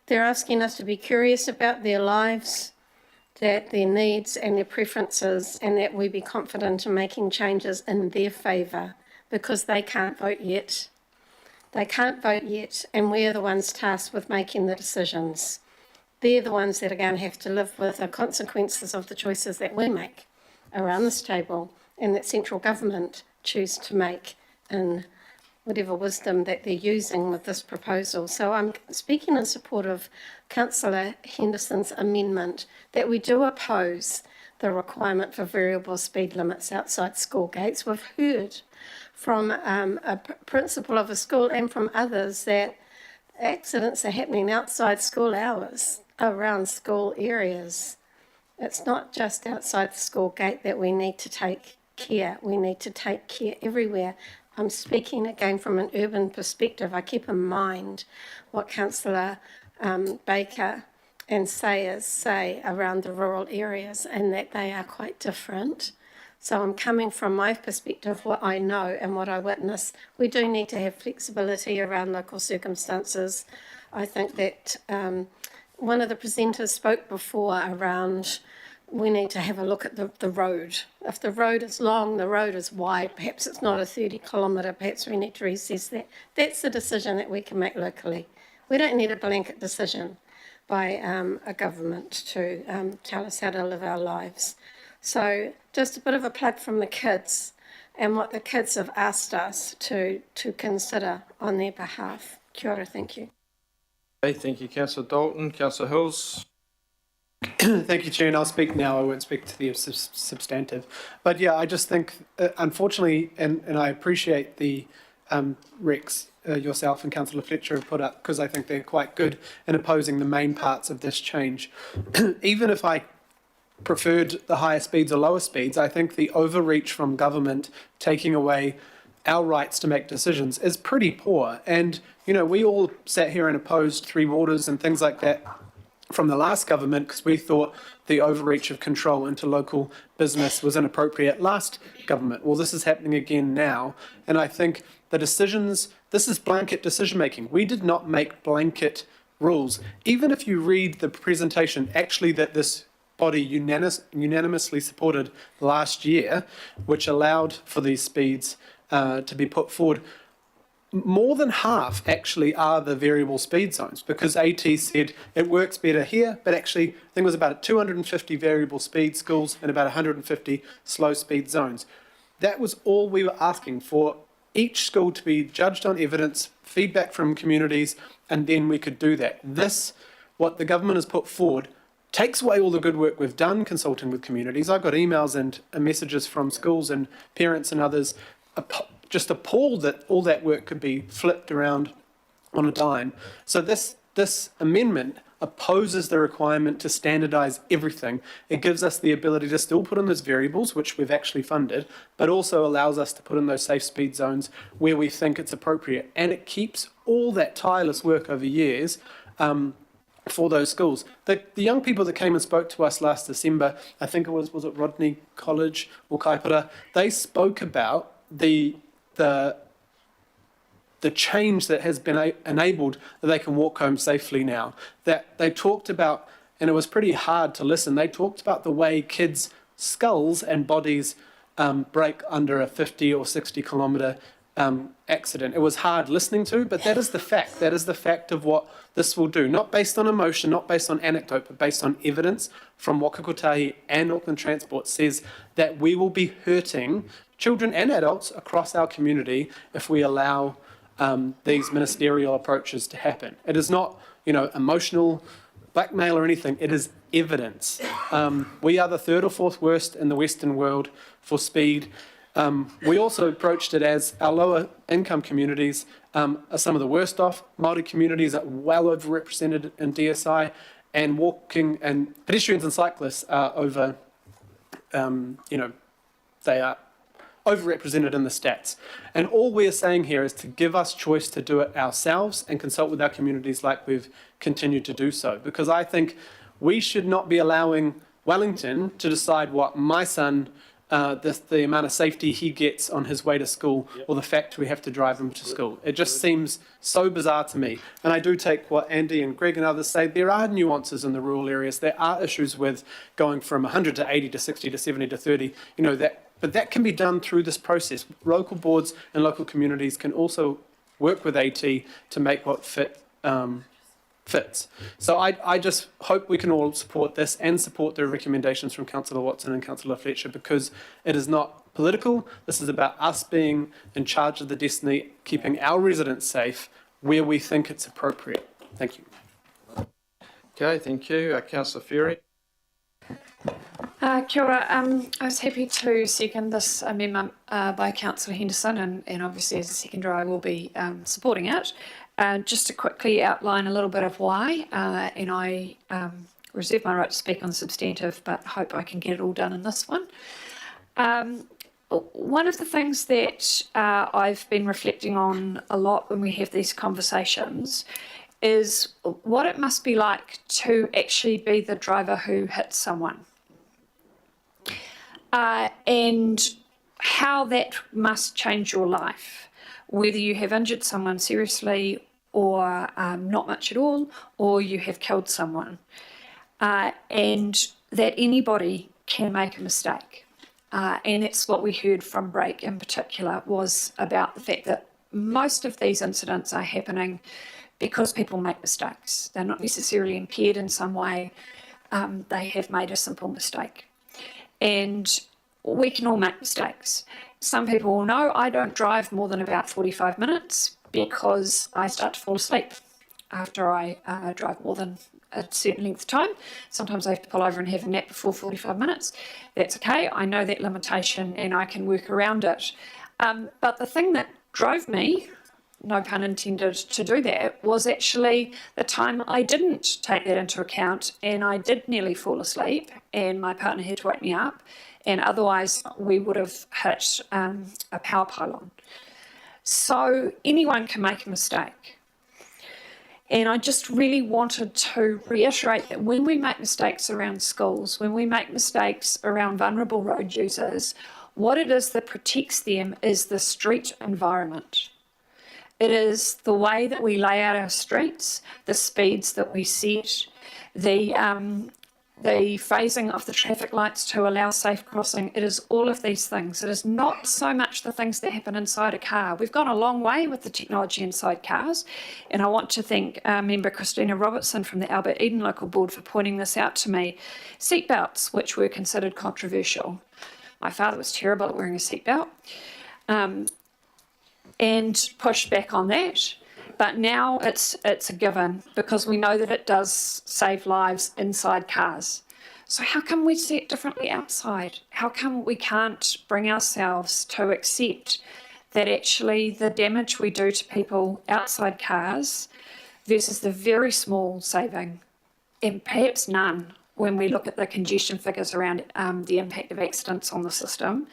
They're asking us to be curious about their lives, that their needs and their preferences, and that we be confident in making changes in their favour, because they can't vote yet. They can't vote yet, and we're the ones tasked with making the decisions. They're the ones that are going to have to live with the consequences of the choices that we make around this table and that central government choose to make in whatever wisdom that they're using with this proposal. So I'm speaking in support of Councillor Henderson's amendment that we do oppose the requirement for variable speed limits outside school gates. We've heard from a principal of a school and from others that accidents are happening outside school hours, around school areas. It's not just outside the school gate that we need to take care. We need to take care everywhere. I'm speaking again from an urban perspective. I keep in mind what Councillor Baker and Sayers say around the rural areas, and that they are quite different. So I'm coming from my perspective, what I know and what I witness. We do need to have flexibility around local circumstances. I think that one of the presenters spoke before around we need to have a look at the road. If the road is long, the road is wide, perhaps it's not a 30 kilometre, perhaps we need to reassess that. That's the decision that we can make locally. We don't need a blanket decision by a government to tell us how to live our lives. So just a bit of a plug from the kids and what the kids have asked us to consider on their behalf. Kia ora, thank you. Okay, thank you, Councillor Dalton. Councillor Hills. Thank you, Chair, and I'll speak now. I won't speak to the substantive. But yeah, I just think, unfortunately, and I appreciate the Rex, yourself and Councillor Fletcher have put up, because I think they're quite good in opposing the main parts of this change. Even if I preferred the higher speeds or lower speeds, I think the overreach from government taking away our rights to make decisions is pretty poor. And, you know, we all sat here and opposed Three Waters and things like that from the last government because we thought the overreach of control into local business was inappropriate last government. Well, this is happening again now. And I think the decisions, this is blanket decision making. We did not make blanket rules. Even if you read the presentation, actually that this body unanimously supported last year, which allowed for these speeds to be put forward, more than half actually are the variable speed zones, because AT said it works better here, but actually I think it was about 250 variable speed schools and about 150 slow speed zones. That was all we were asking for, each school to be judged on evidence, feedback from communities, and then we could do that. This, what the government has put forward, takes away all the good work we've done consulting with communities. I got emails and messages from schools and parents and others just appalled that all that work could be flipped around on a dime. So this amendment opposes the requirement to standardise everything. It gives us the ability to still put in those variables, which we've actually funded, but also allows us to put in those safe speed zones where we think it's appropriate. And it keeps all that tireless work over years for those schools. The young people that came and spoke to us last December, I think it was it Rodney College or Kaipara, they spoke about the change that has been enabled that they can walk home safely now. That they talked about, and it was pretty hard to listen, they talked about the way kids' skulls and bodies break under a 50 or 60 kilometre accident. It was hard listening to, but that is the fact. That is the fact of what this will do. Not based on emotion, not based on anecdote, but based on evidence from Waka Kotahi and Auckland Transport says that we will be hurting children and adults across our community if we allow these ministerial approaches to happen. It is not, emotional blackmail or anything. It is evidence. We are the third or fourth worst in the Western world for speed. We also approached it as our lower income communities are some of the worst off. Māori communities are well overrepresented in DSI, and walking and pedestrians and cyclists are they are overrepresented in the stats. And all we're saying here is to give us choice to do it ourselves and consult with our communities like we've continued to do so. Because I think we should not be allowing Wellington to decide what my son, the amount of safety he gets on his way to school, or the fact we have to drive him to school. It just seems so bizarre to me. And I do take what Andy and Greg and others say. There are nuances in the rural areas. There are issues with going from 100 to 80 to 60 to 70 to 30, but that can be done through this process. Local boards and local communities can also work with AT to make what fits. So I just hope we can all support this and support the recommendations from Councillor Watson and Councillor Fletcher, because it is not political. This is about us being in charge of the destiny, keeping our residents safe where we think it's appropriate. Thank you. Okay, thank you. Councillor Ferry. Kia ora. I was happy to second this amendment by Councillor Henderson, and obviously as a seconder I will be supporting it. Just to quickly outline a little bit of why, and I reserve my right to speak on the substantive, but hope I can get it all done in this one. One of the things that I've been reflecting on a lot when we have these conversations is what it must be like to actually be the driver who hits someone. And how that must change your life, whether you have injured someone seriously or not much at all, or you have killed someone, and that anybody can make a mistake. And that's what we heard from Break in particular, was about the fact that most of these incidents are happening because people make mistakes. They're not necessarily impaired in some way. They have made a simple mistake. And we can all make mistakes. Some people will know I don't drive more than about 45 minutes because I start to fall asleep after I drive more than a certain length of time. Sometimes I have to pull over and have a nap before 45 minutes. That's okay. I know that limitation and I can work around it. But the thing that drove me, no pun intended, to do that was actually the time I didn't take that into account and I did nearly fall asleep and my partner had to wake me up, and otherwise we would have hit a power pylon. So anyone can make a mistake. And I just really wanted to reiterate that when we make mistakes around schools, when we make mistakes around vulnerable road users, what it is that protects them is the street environment. It is the way that we lay out our streets, the speeds that we set, the phasing of the traffic lights to allow safe crossing. It is all of these things. It is not so much the things that happen inside a car. We've gone a long way with the technology inside cars, and I want to thank Member Christina Robertson from the Albert Eden Local Board for pointing this out to me. Seatbelts, which were considered controversial. My father was terrible at wearing a seatbelt. And pushed back on that, but now it's a given because we know that it does save lives inside cars. So how come we see it differently outside? How come we can't bring ourselves to accept that actually the damage we do to people outside cars versus the very small saving, and perhaps none when we look at the congestion figures around the impact of accidents on the system,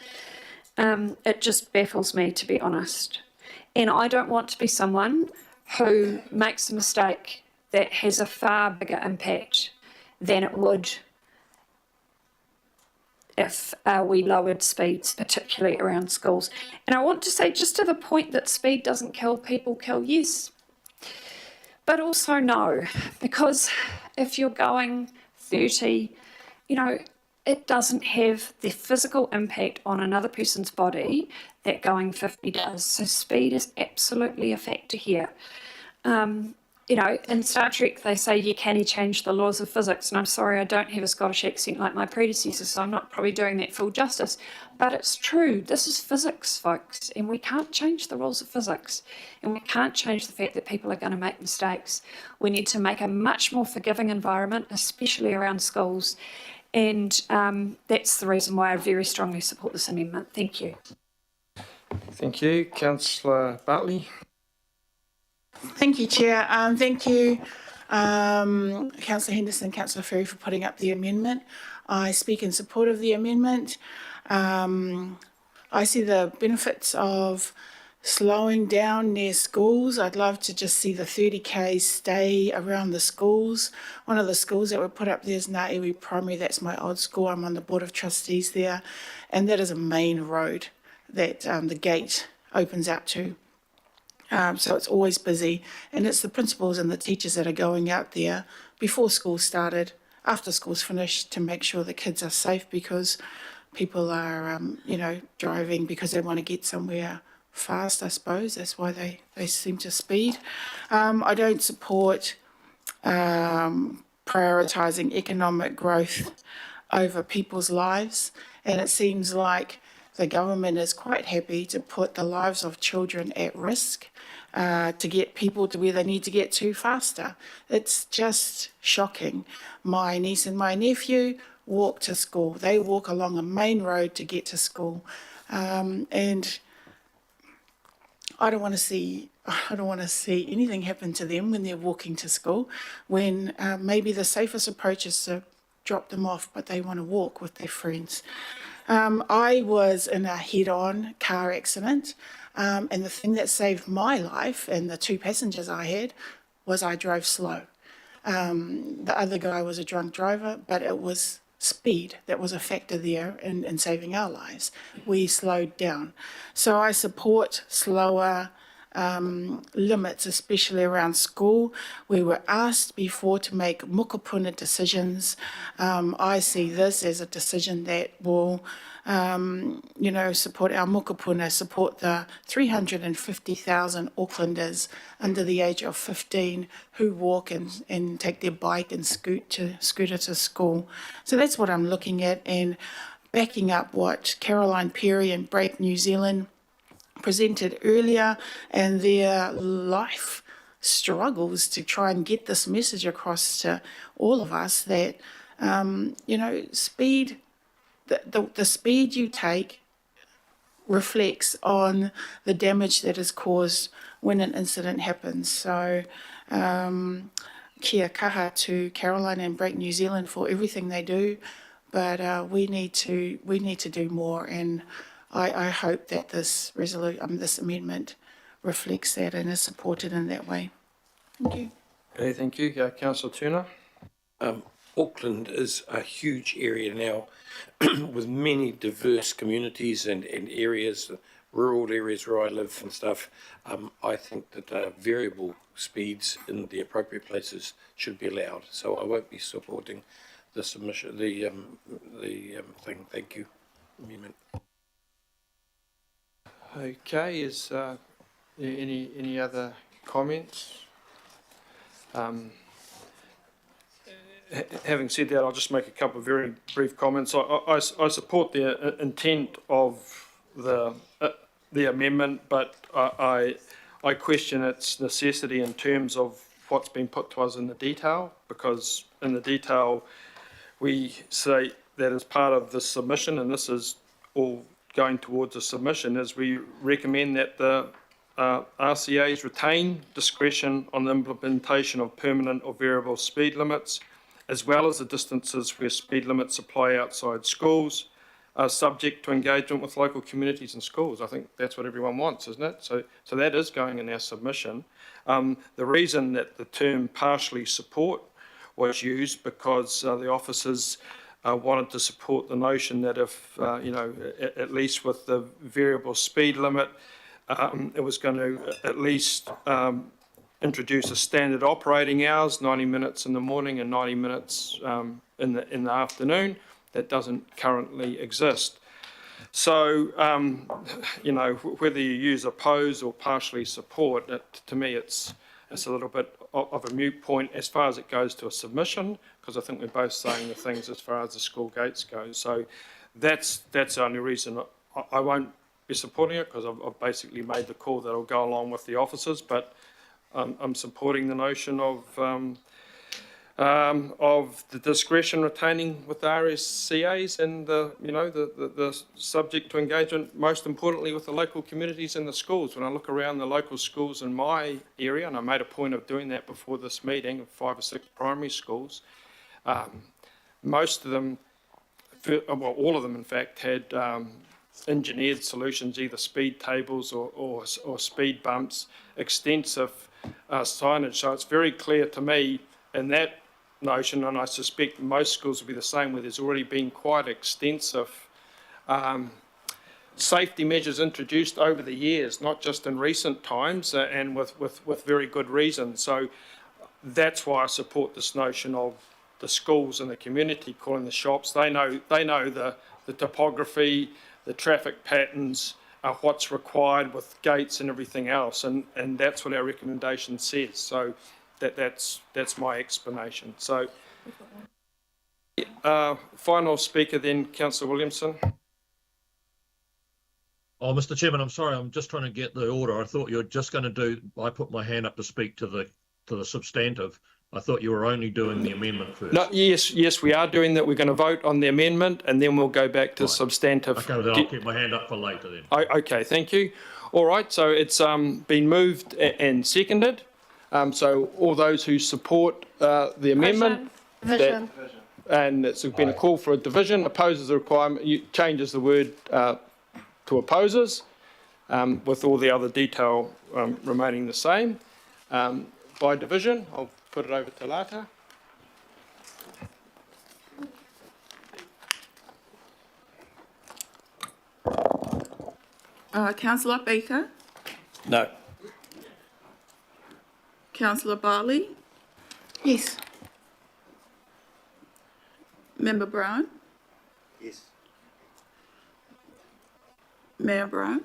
it just baffles me, to be honest. And I don't want to be someone who makes a mistake that has a far bigger impact than it would if we lowered speeds, particularly around schools. And I want to say, just to the point that speed doesn't kill, people kill, yes. But also no, because if you're going 30, it doesn't have the physical impact on another person's body that going 50 does. So speed is absolutely a factor here. you know, in Star Trek, they say you can't change the laws of physics. And I'm sorry, I don't have a Scottish accent like my predecessors, so I'm not probably doing that full justice. But it's true. This is physics, folks, and we can't change the rules of physics. And we can't change the fact that people are going to make mistakes. We need to make a much more forgiving environment, especially around schools. And that's the reason why I very strongly support this amendment. Thank you. Thank you. Councillor Bartley. Thank you, Chair. Thank you, Councillor Henderson, Councillor Ferry, for putting up the amendment. I speak in support of the amendment. I see the benefits of slowing down near schools. I'd love to just see the 30k stay around the schools. One of the schools that were put up there is Ngā Iwi Primary. That's my old school. I'm on the Board of Trustees there. And that is a main road that the gate opens out to. So it's always busy, and it's the principals and the teachers that are going out there before school started, after school's finished, to make sure the kids are safe, because people are, driving because they want to get somewhere fast, I suppose. That's why they seem to speed. I don't support prioritising economic growth over people's lives, and it seems like the government is quite happy to put the lives of children at risk to get people to where they need to get to faster. It's just shocking. My niece and my nephew walk to school. They walk along a main road to get to school. And I don't want to see anything happen to them when they're walking to school, when maybe the safest approach is to drop them off, but they want to walk with their friends. I was in a head-on car accident, and the thing that saved my life and the 2 passengers I had was I drove slow. The other guy was a drunk driver, but it was speed that was a factor there in saving our lives. We slowed down. So I support slower limits, especially around school. We were asked before to make mukapuna decisions. I see this as a decision that will, support our mukapuna, support the 350,000 Aucklanders under the age of 15 who walk and take their bike and scooter to school. So that's what I'm looking at, and backing up what Caroline Perry and Break New Zealand presented earlier, and their life struggles to try and get this message across to all of us that, speed, the speed you take reflects on the damage that is caused when an incident happens. So kia kaha to Caroline and Break New Zealand for everything they do, but we need to do more, and I hope that this amendment reflects that and is supported in that way. Thank you. Okay, thank you. Councillor Turner. Auckland is a huge area now with many diverse communities and areas, rural areas where I live and stuff. I think that variable speeds in the appropriate places should be allowed. So I won't be supporting the submission, the thing. Thank you. Amendment. Okay, is there any other comments? Having said that, I'll just make a couple of very brief comments. I support the intent of the amendment, but I question its necessity in terms of what's been put to us in the detail, because in the detail we say that as part of the submission, and this is all going towards a submission, is we recommend that the RCAs retain discretion on the implementation of permanent or variable speed limits, as well as the distances where speed limits apply outside schools, subject to engagement with local communities and schools. I think that's what everyone wants, isn't it? So that is going in our submission. The reason that the term partially support was used because the officers wanted to support the notion that if, at least with the variable speed limit, it was going to at least introduce a standard operating hours, 90 minutes in the morning and 90 minutes in the afternoon. That doesn't currently exist. So, whether you use oppose or partially support, to me it's it's a little bit of a moot point as far as it goes to a submission, because I think we're both saying the things as far as the school gates go. So that's the only reason I won't be supporting it, because I've basically made the call that I'll go along with the officers, but I'm supporting the notion of the discretion retaining with the RSCAs and the subject to engagement, most importantly with the local communities and the schools. When I look around the local schools in my area, and I made a point of doing that before this meeting, 5 or 6 primary schools, most of them, well, all of them in fact, had engineered solutions, either speed tables or speed bumps, extensive signage. So it's very clear to me in that notion, and I suspect most schools will be the same, where there's already been quite extensive safety measures introduced over the years, not just in recent times, and with very good reason. So that's why I support this notion of the schools and the community calling the shops. They know the topography, the traffic patterns, what's required with gates and everything else, and that's what our recommendation says. So that's my explanation. So final speaker then, Councillor Williamson. Oh, Mr. Chairman, I'm sorry. I'm just trying to get the order. I thought you were just going to do. I put my hand up to speak to the substantive. I thought you were only doing the amendment first. No, yes, we are doing that. We're going to vote on the amendment, and then we'll go back to substantive. Okay, well, then I'll keep my hand up for later then. Okay, thank you. All right, so it's been moved and seconded. So all those who support the amendment, Division. and it's been a call for a division, opposes the requirement, changes the word to opposes, with all the other detail remaining the same. By division, I'll put it over to Lata. Councillor Baker, No. Councillor Bartley. Yes. Member Brown, Yes. Mayor Brown.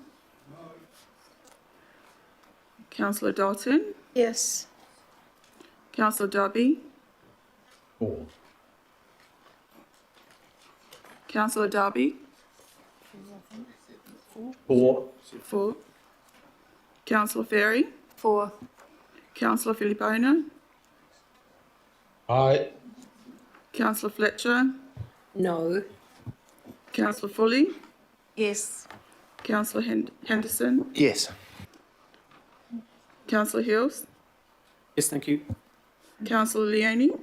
Councillor Dalton, Yes. Councillor Darby, For. Councillor Darby, For. 4. Councillor Ferry, 4. Councillor Filipona, Aye. Councillor Fletcher, No. Councillor Foley, Yes. Councillor Henderson, Yes. Councillor Hills, Yes, thank you. Councillor Leone,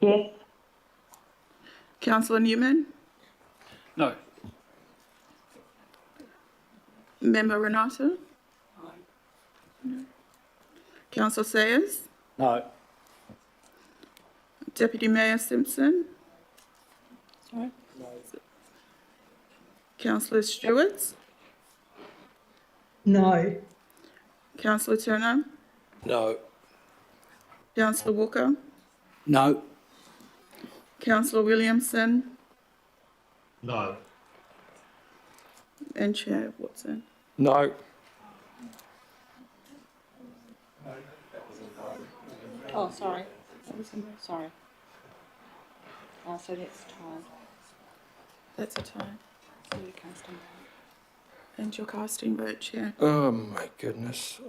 Yes. Councillor Newman, No. Member Renata, Councillor Sayers, No. Deputy Mayor Simpson, Sorry? Councillor Stewart, No. Councillor Turner, No. Councillor Walker, No. Councillor Williamson, No. and Chair Watson. No. Oh, sorry. Sorry. So that's tied. That's a tie. So you can't stand And your casting vote, Chair. Oh my goodness.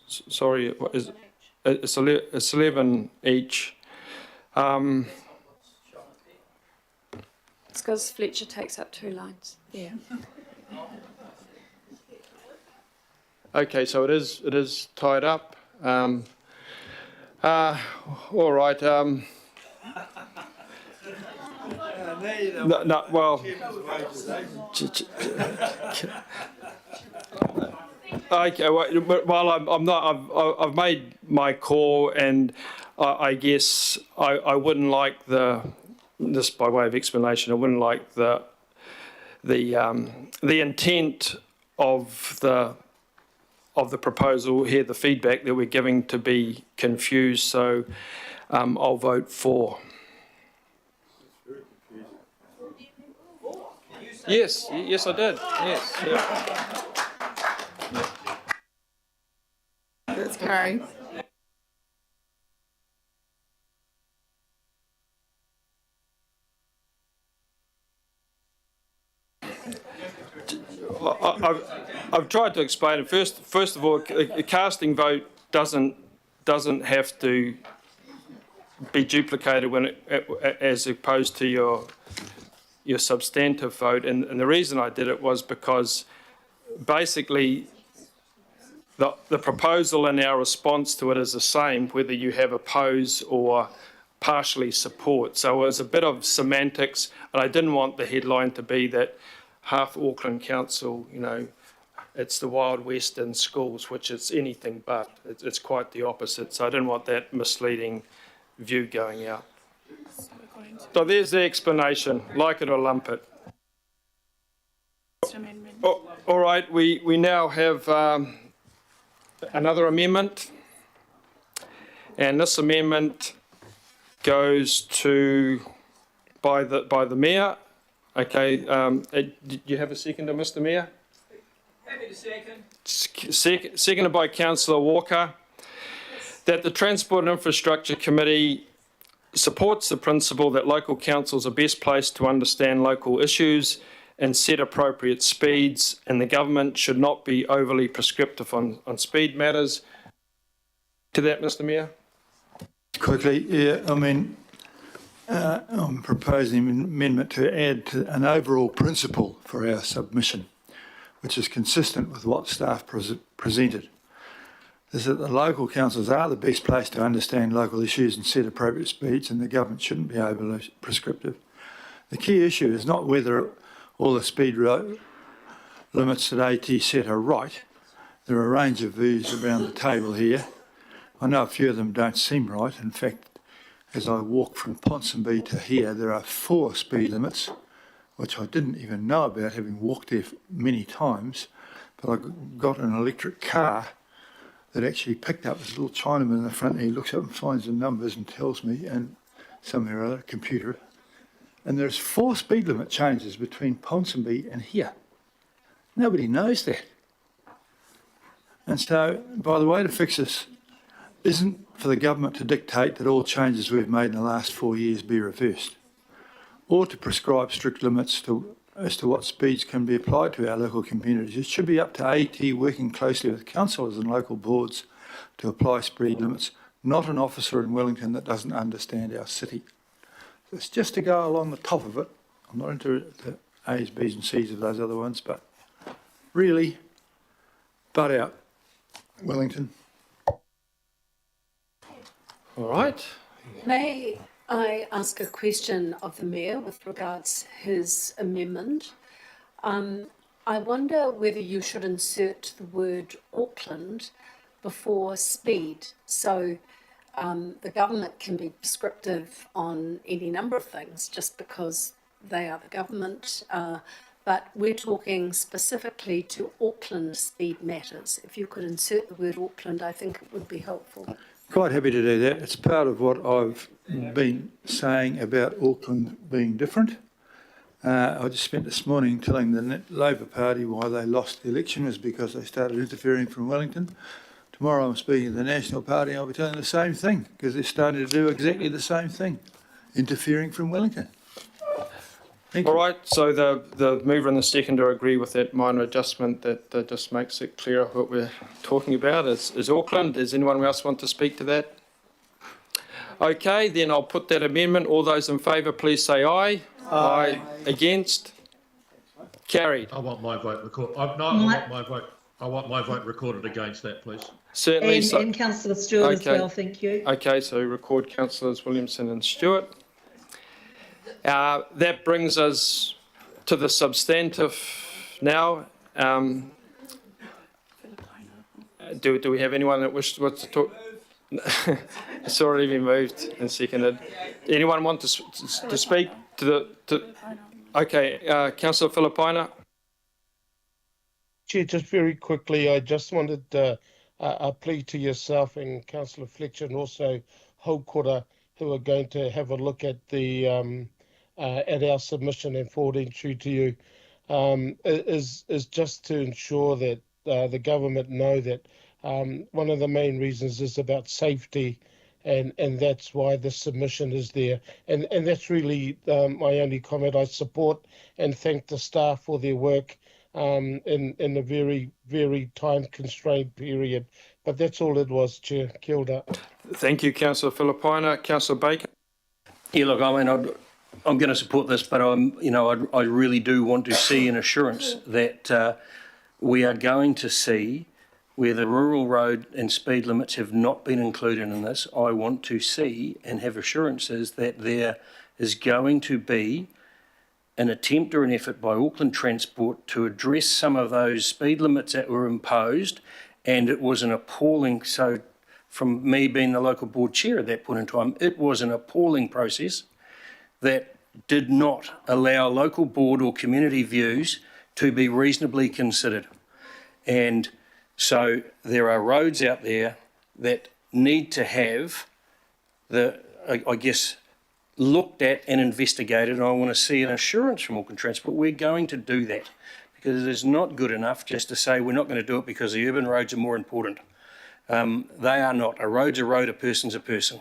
Sorry, what is it? It's 11 each. It's because Fletcher takes up 2 lines. Yeah. Okay, so it is tied up. All right. No, well. Okay, well, I'm not. I've made my call, and I guess I wouldn't like this by way of explanation. I wouldn't like the intent of the proposal here, the feedback that we're giving, to be confused. So I'll vote for. Yes, yes, I did. Yes. Yeah. That's carried. I've tried to explain it. First of all, a casting vote doesn't have to be duplicated as opposed to your substantive vote. And the reason I did it was because basically the proposal and our response to it is the same, whether you have oppose or partially support. So it was a bit of semantics, and I didn't want the headline to be that half Auckland Council, it's the Wild West in schools, which is anything but. It's quite the opposite. So I didn't want that misleading view going out. So there's the explanation, like it or lump it. Oh, all right, we now have another amendment, and this amendment goes to by the mayor. Okay, did you have a seconder, Mr. Mayor? Happy to second. Seconded by Councillor Walker. That the Transport and Infrastructure Committee supports the principle that local councils are best placed to understand local issues and set appropriate speeds, and the government should not be overly prescriptive on speed matters. To that, Mr. Mayor? Quickly, yeah, I'm proposing an amendment to add to an overall principle for our submission, which is consistent with what staff presented. Is that the local councils are the best place to understand local issues and set appropriate speeds, and the government shouldn't be overly prescriptive. The key issue is not whether all the speed limits that AT set are right. There are a range of views around the table here. I know a few of them don't seem right. In fact, as I walk from Ponsonby to here, there are 4 speed limits, which I didn't even know about, having walked there many times. But I got an electric car that actually picked up this little Chinaman in the front, and he looks up and finds the numbers and tells me, and somewhere or other, computer. And there's 4 speed limit changes between Ponsonby and here. Nobody knows that. And so, by the way, to fix this isn't for the government to dictate that all changes we've made in the last 4 years be reversed, or to prescribe strict limits as to what speeds can be applied to our local communities. It should be up to AT working closely with councillors and local boards to apply speed limits, not an officer in Wellington that doesn't understand our city. So it's just to go along the top of it. I'm not into the A's, B's and C's of those other ones, but really, butt out, Wellington. All right. May I ask a question of the Mayor with regards to his amendment? I wonder whether you should insert the word Auckland before speed, so the government can be prescriptive on any number of things just because they are the government, but we're talking specifically to Auckland speed matters. If you could insert the word Auckland, I think it would be helpful. Quite happy to do that. It's part of what I've been saying about Auckland being different. I just spent this morning telling the Labor Party why they lost the election was because they started interfering from Wellington. Tomorrow I'm speaking to the National Party, I'll be telling the same thing, because they're starting to do exactly the same thing, interfering from Wellington. All right, so the mover and the seconder agree with that minor adjustment that just makes it clear what we're talking about is Auckland. Does anyone else want to speak to that? Okay, then I'll put that amendment. All those in favour, please say aye. Aye. Against? Carried. I want my vote recorded. I want my vote recorded against that, please. Certainly. And Councillor Stewart as well, thank you. Okay, so record Councillors Williamson and Stewart. That brings us to the substantive now. Do we have anyone that wishes to talk? It's already been moved and seconded. Anyone want to speak to the? Okay, Councillor Filipina. Chair, just very quickly, I just wanted a plea to yourself and Councillor Fletcher and also Haukura, who are going to have a look at the at our submission and forwarding through to you. is just to ensure that the government know that one of the main reasons is about safety, and that's why the submission is there. And that's really my only comment. I support and thank the staff for their work in a very, very time-constrained period. But that's all it was, Chair. Kia ora. Thank you, Councillor Filipaina. Councillor Baker. Yeah, look, I mean, I'm going to support this, but I really do want to see an assurance that we are going to see where the rural road and speed limits have not been included in this. I want to see and have assurances that there is going to be an attempt or an effort by Auckland Transport to address some of those speed limits that were imposed, and it was an appalling, so from me being the local board chair at that point in time, it was an appalling process that did not allow local board or community views to be reasonably considered. And so there are roads out there that need to have I guess, looked at and investigated, and I want to see an assurance from Auckland Transport we're going to do that, because it is not good enough just to say we're not going to do it because the urban roads are more important. They are not. A road's a road, a person's a person.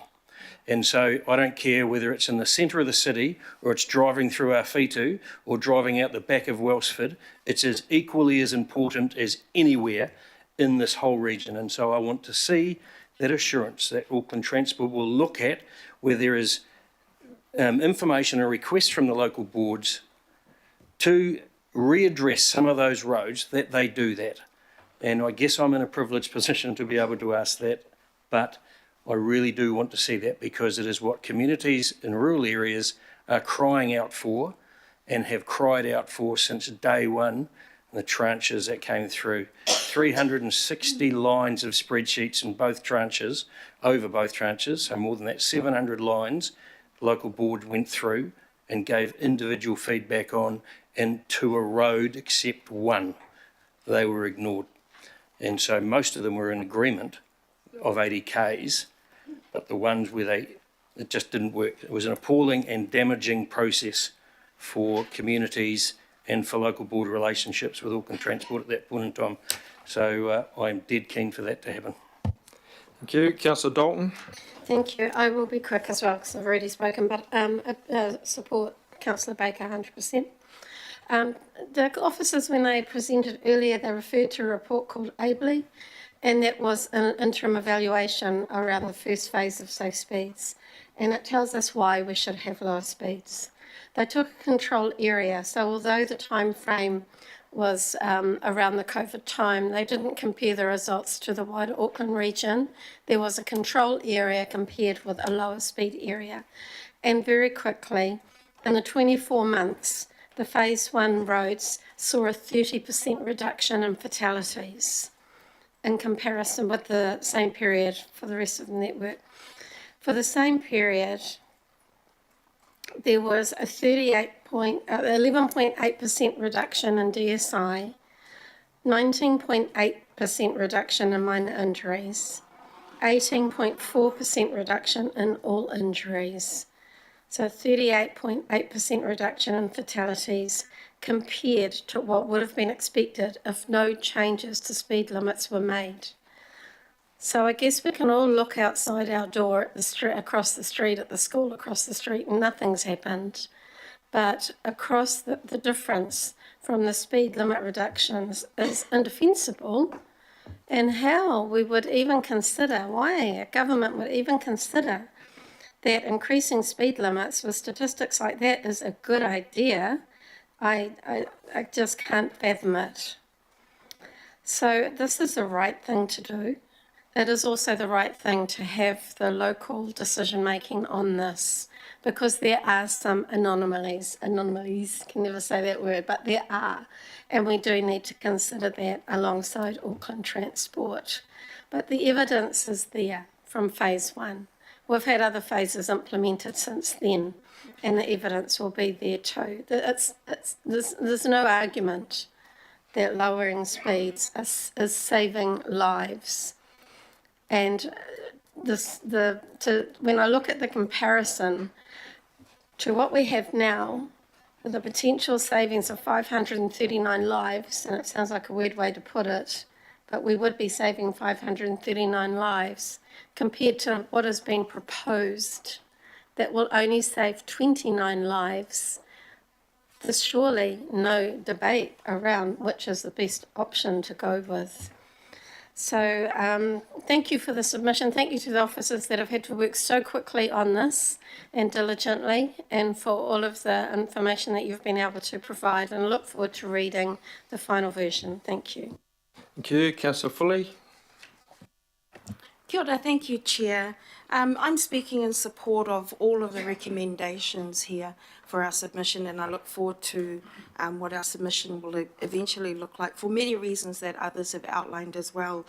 And so I don't care whether it's in the centre of the city or it's driving through our Whitu or driving out the back of Welsford, it's as equally as important as anywhere in this whole region. And so I want to see that assurance that Auckland Transport will look at where there is information or request from the local boards to readdress some of those roads, that they do that. And I guess I'm in a privileged position to be able to ask that, but I really do want to see that, because it is what communities in rural areas are crying out for and have cried out for since day one, the tranches that came through. 360 lines of spreadsheets in both tranches, over both tranches, so more than that, 700 lines. The local board went through and gave individual feedback on, and to a road except one, they were ignored. And so most of them were in agreement of 80 Ks, but the ones where it just didn't work. It was an appalling and damaging process for communities and for local board relationships with Auckland Transport at that point in time. So I'm dead keen for that to happen. Thank you. Councillor Dalton. Thank you. I will be quick as well because I've already spoken, but support Councillor Baker 100%. The officers, when they presented earlier, they referred to a report called ABLE, and that was an interim evaluation around the first phase of safe speeds, and it tells us why we should have lower speeds. They took a control area, so although the time frame was around the COVID time, they didn't compare the results to the wider Auckland region. There was a control area compared with a lower speed area. And very quickly, in the 24 months, the phase 1 roads saw a 30% reduction in fatalities in comparison with the same period for the rest of the network. For the same period, there was a 11.8% reduction in DSI, 19.8% reduction in minor injuries, 18.4% reduction in all injuries. So 38.8% reduction in fatalities compared to what would have been expected if no changes to speed limits were made. So I guess we can all look outside our door at the street, across the street, at the school across the street, and nothing's happened. But across the difference from the speed limit reductions is indefensible, and how we would even consider, why a government would even consider that increasing speed limits with statistics like that is a good idea, I just can't fathom it. So this is the right thing to do. It is also the right thing to have the local decision making on this, because there are some anomalies, can never say that word, but there are, and we do need to consider that alongside Auckland Transport. But the evidence is there from phase 1. We've had other phases implemented since then, and the evidence will be there too. There's no argument that lowering speeds is saving lives. And when I look at the comparison to what we have now, with a potential savings of 539 lives, and it sounds like a weird way to put it, but we would be saving 539 lives compared to what has been proposed that will only save 29 lives. There's surely no debate around which is the best option to go with. So thank you for the submission. Thank you to the officers that have had to work so quickly on this and diligently, and for all of the information that you've been able to provide, and look forward to reading the final version. Thank you. Thank you. Councillor Foley. Kia ora, thank you, Chair. I'm speaking in support of all of the recommendations here for our submission, and I look forward to what our submission will eventually look like for many reasons that others have outlined as well.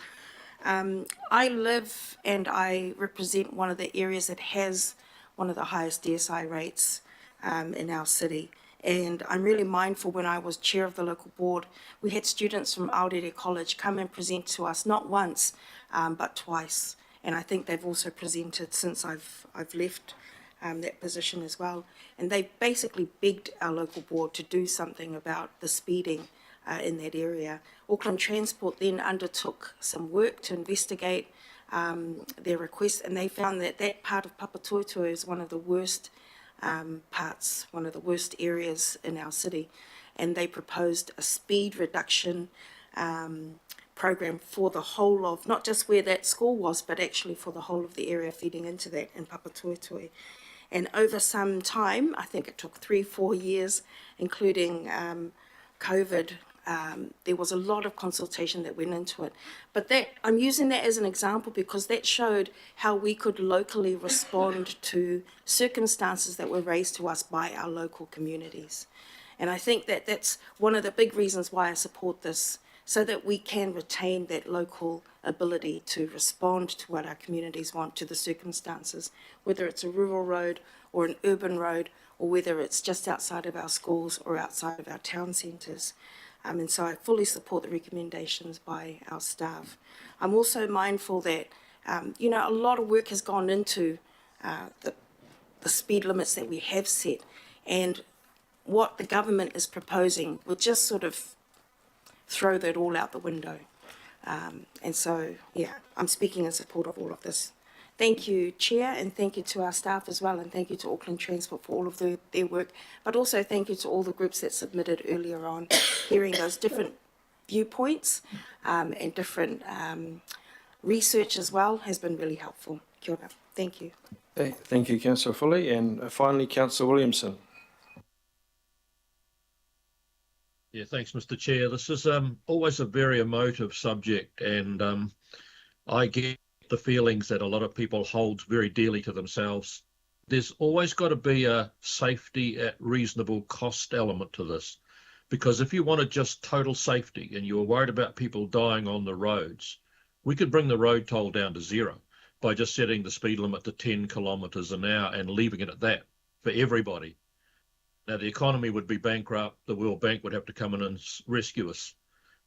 I live and I represent one of the areas that has one of the highest DSI rates in our city. And I'm really mindful, when I was chair of the local board, we had students from Aorere College come and present to us, not once, but twice. And I think they've also presented since I've left that position as well. And they basically begged our local board to do something about the speeding in that area. Auckland Transport then undertook some work to investigate their request, and they found that that part of Papatoetoe is one of the worst parts, one of the worst areas in our city, and they proposed a speed reduction program for the whole of, not just where that school was, but actually for the whole of the area feeding into that in Papatoetoe. And over some time, I think it took 3-4 years, including COVID, there was a lot of consultation that went into it. But that, I'm using that as an example because that showed how we could locally respond to circumstances that were raised to us by our local communities. And I think that that's one of the big reasons why I support this, so that we can retain that local ability to respond to what our communities want, to the circumstances, whether it's a rural road or an urban road, or whether it's just outside of our schools or outside of our town centres. And so I fully support the recommendations by our staff. I'm also mindful that, you know, a lot of work has gone into the speed limits that we have set, and what the government is proposing will just sort of throw that all out the window. And so, yeah, I'm speaking in support of all of this. Thank you, Chair, and thank you to our staff as well, and thank you to Auckland Transport for all of their work, but also thank you to all the groups that submitted earlier on. Hearing those different viewpoints and different research as well has been really helpful. Kia ora. Thank you. Thank you, Councillor Foley, and finally, Councillor Williamson. Yeah, thanks, Mr. Chair. This is always a very emotive subject, and I get the feelings that a lot of people hold very dearly to themselves. There's always got to be a safety at reasonable cost element to this, because if you wanted just total safety and you were worried about people dying on the roads, we could bring the road toll down to 0 by just setting the speed limit to 10 kilometres an hour and leaving it at that for everybody. Now, the economy would be bankrupt, the World Bank would have to come in and rescue us.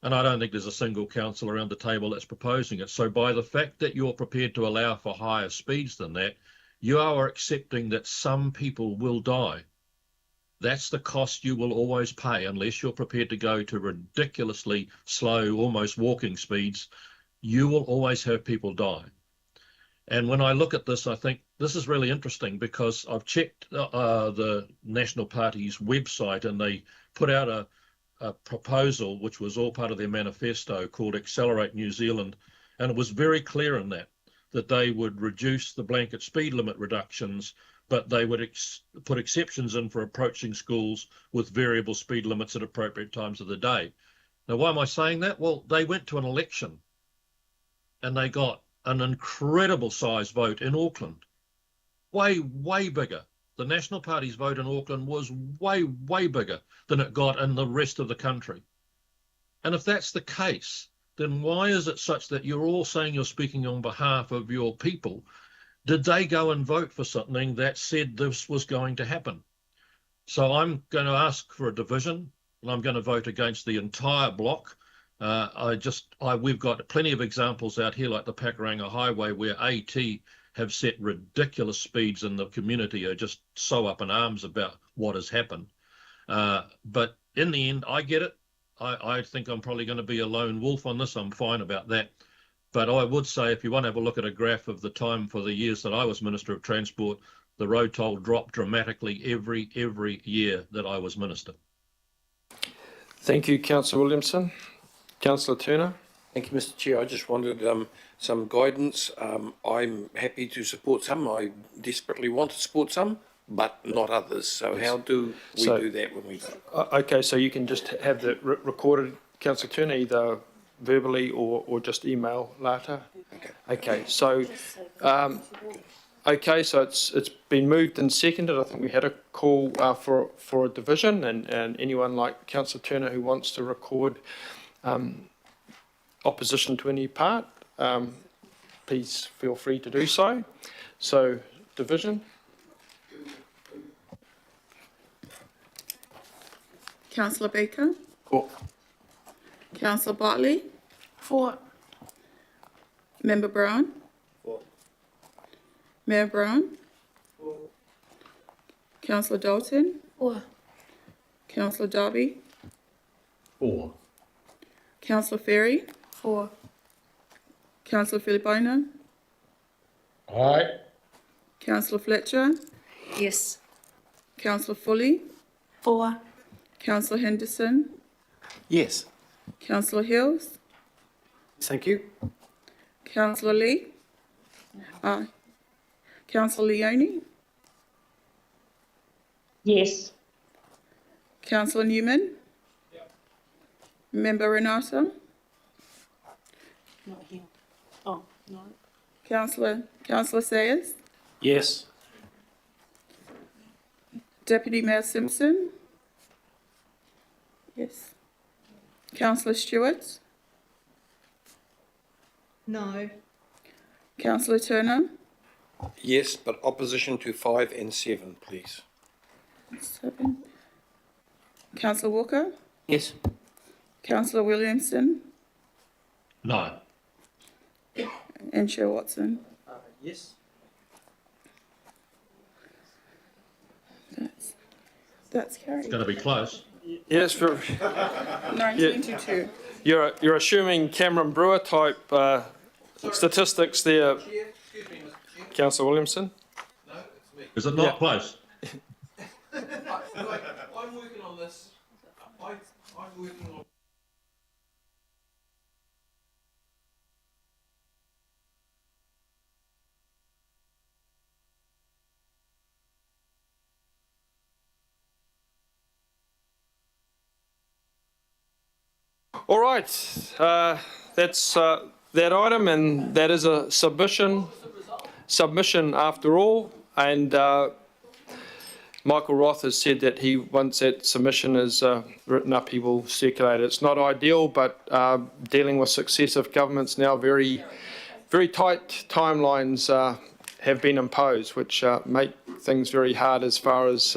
And I don't think there's a single council around the table that's proposing it. So by the fact that you're prepared to allow for higher speeds than that, you are accepting that some people will die. That's the cost you will always pay unless you're prepared to go to ridiculously slow, almost walking speeds. You will always have people die. And when I look at this, I think this is really interesting because I've checked the National Party's website, and they put out a proposal which was all part of their manifesto called Accelerate New Zealand, and it was very clear in that they would reduce the blanket speed limit reductions, but they would put exceptions in for approaching schools with variable speed limits at appropriate times of the day. Now, why am I saying that? Well, they went to an election and they got an incredible size vote in Auckland, way bigger. The National Party's vote in Auckland was way bigger than it got in the rest of the country. And if that's the case, then why is it such that you're all saying you're speaking on behalf of your people? Did they go and vote for something that said this was going to happen? So I'm going to ask for a division, and I'm going to vote against the entire block. We've got plenty of examples out here, like the Pakuranga Highway, where AT have set ridiculous speeds, and the community are just so up in arms about what has happened. But in the end, I get it. I think I'm probably going to be a lone wolf on this. I'm fine about that. But I would say if you want to have a look at a graph of the time for the years that I was Minister of Transport, the road toll dropped dramatically every year that I was Minister. Thank you, Councillor Williamson. Councillor Turner. Thank you, Mr. Chair. I just wanted some guidance. I'm happy to support some. I desperately want to support some, but not others. So how do we do that when we vote? Okay, so you can just have that recorded, Councillor Turner, either verbally or just email later. Okay, so it's been moved and seconded. I think we had a call for a division, and anyone like Councillor Turner who wants to record opposition to any part, please feel free to do so. So, division. Councillor Baker? For. Councillor Bartley? For. Member Brown? For. Mayor Brown? For. Councillor Dalton? For. Councillor Darby? For. Councillor Ferry? For. Councillor Filipina? Aye. Councillor Fletcher? Yes. Councillor Foley? For. Councillor Henderson? Yes. Councillor Hills? Thank you. Councillor Lee? Aye. Councillor Leone? Yes. Councillor Newman? Member Renata? Not here. Oh, no. Councillor Sayers? Yes. Deputy Mayor Simpson? Yes. Councillor Stewart? No. Councillor Turner? Yes, but opposition to 5 and 7, please. 7. Councillor Walker? Yes. Councillor Williamson? No. And Chair Watson? Yes. That's carried. It's going to be close. Yes, for 1922. you're assuming Cameron Brewer type statistics there, Councillor Williamson. Is it not close? I'm working on this. I'm working on. All right, that's that item, and that is a submission after all. And Michael Roth has said that once that submission is written up, he will circulate it. It's not ideal, but dealing with successive governments now, very tight timelines have been imposed, which make things very hard as far as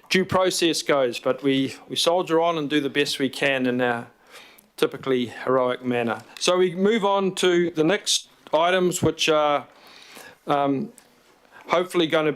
due process goes. But we soldier on and do the best we can in our typically heroic manner. So we move on to the next items, which are hopefully going to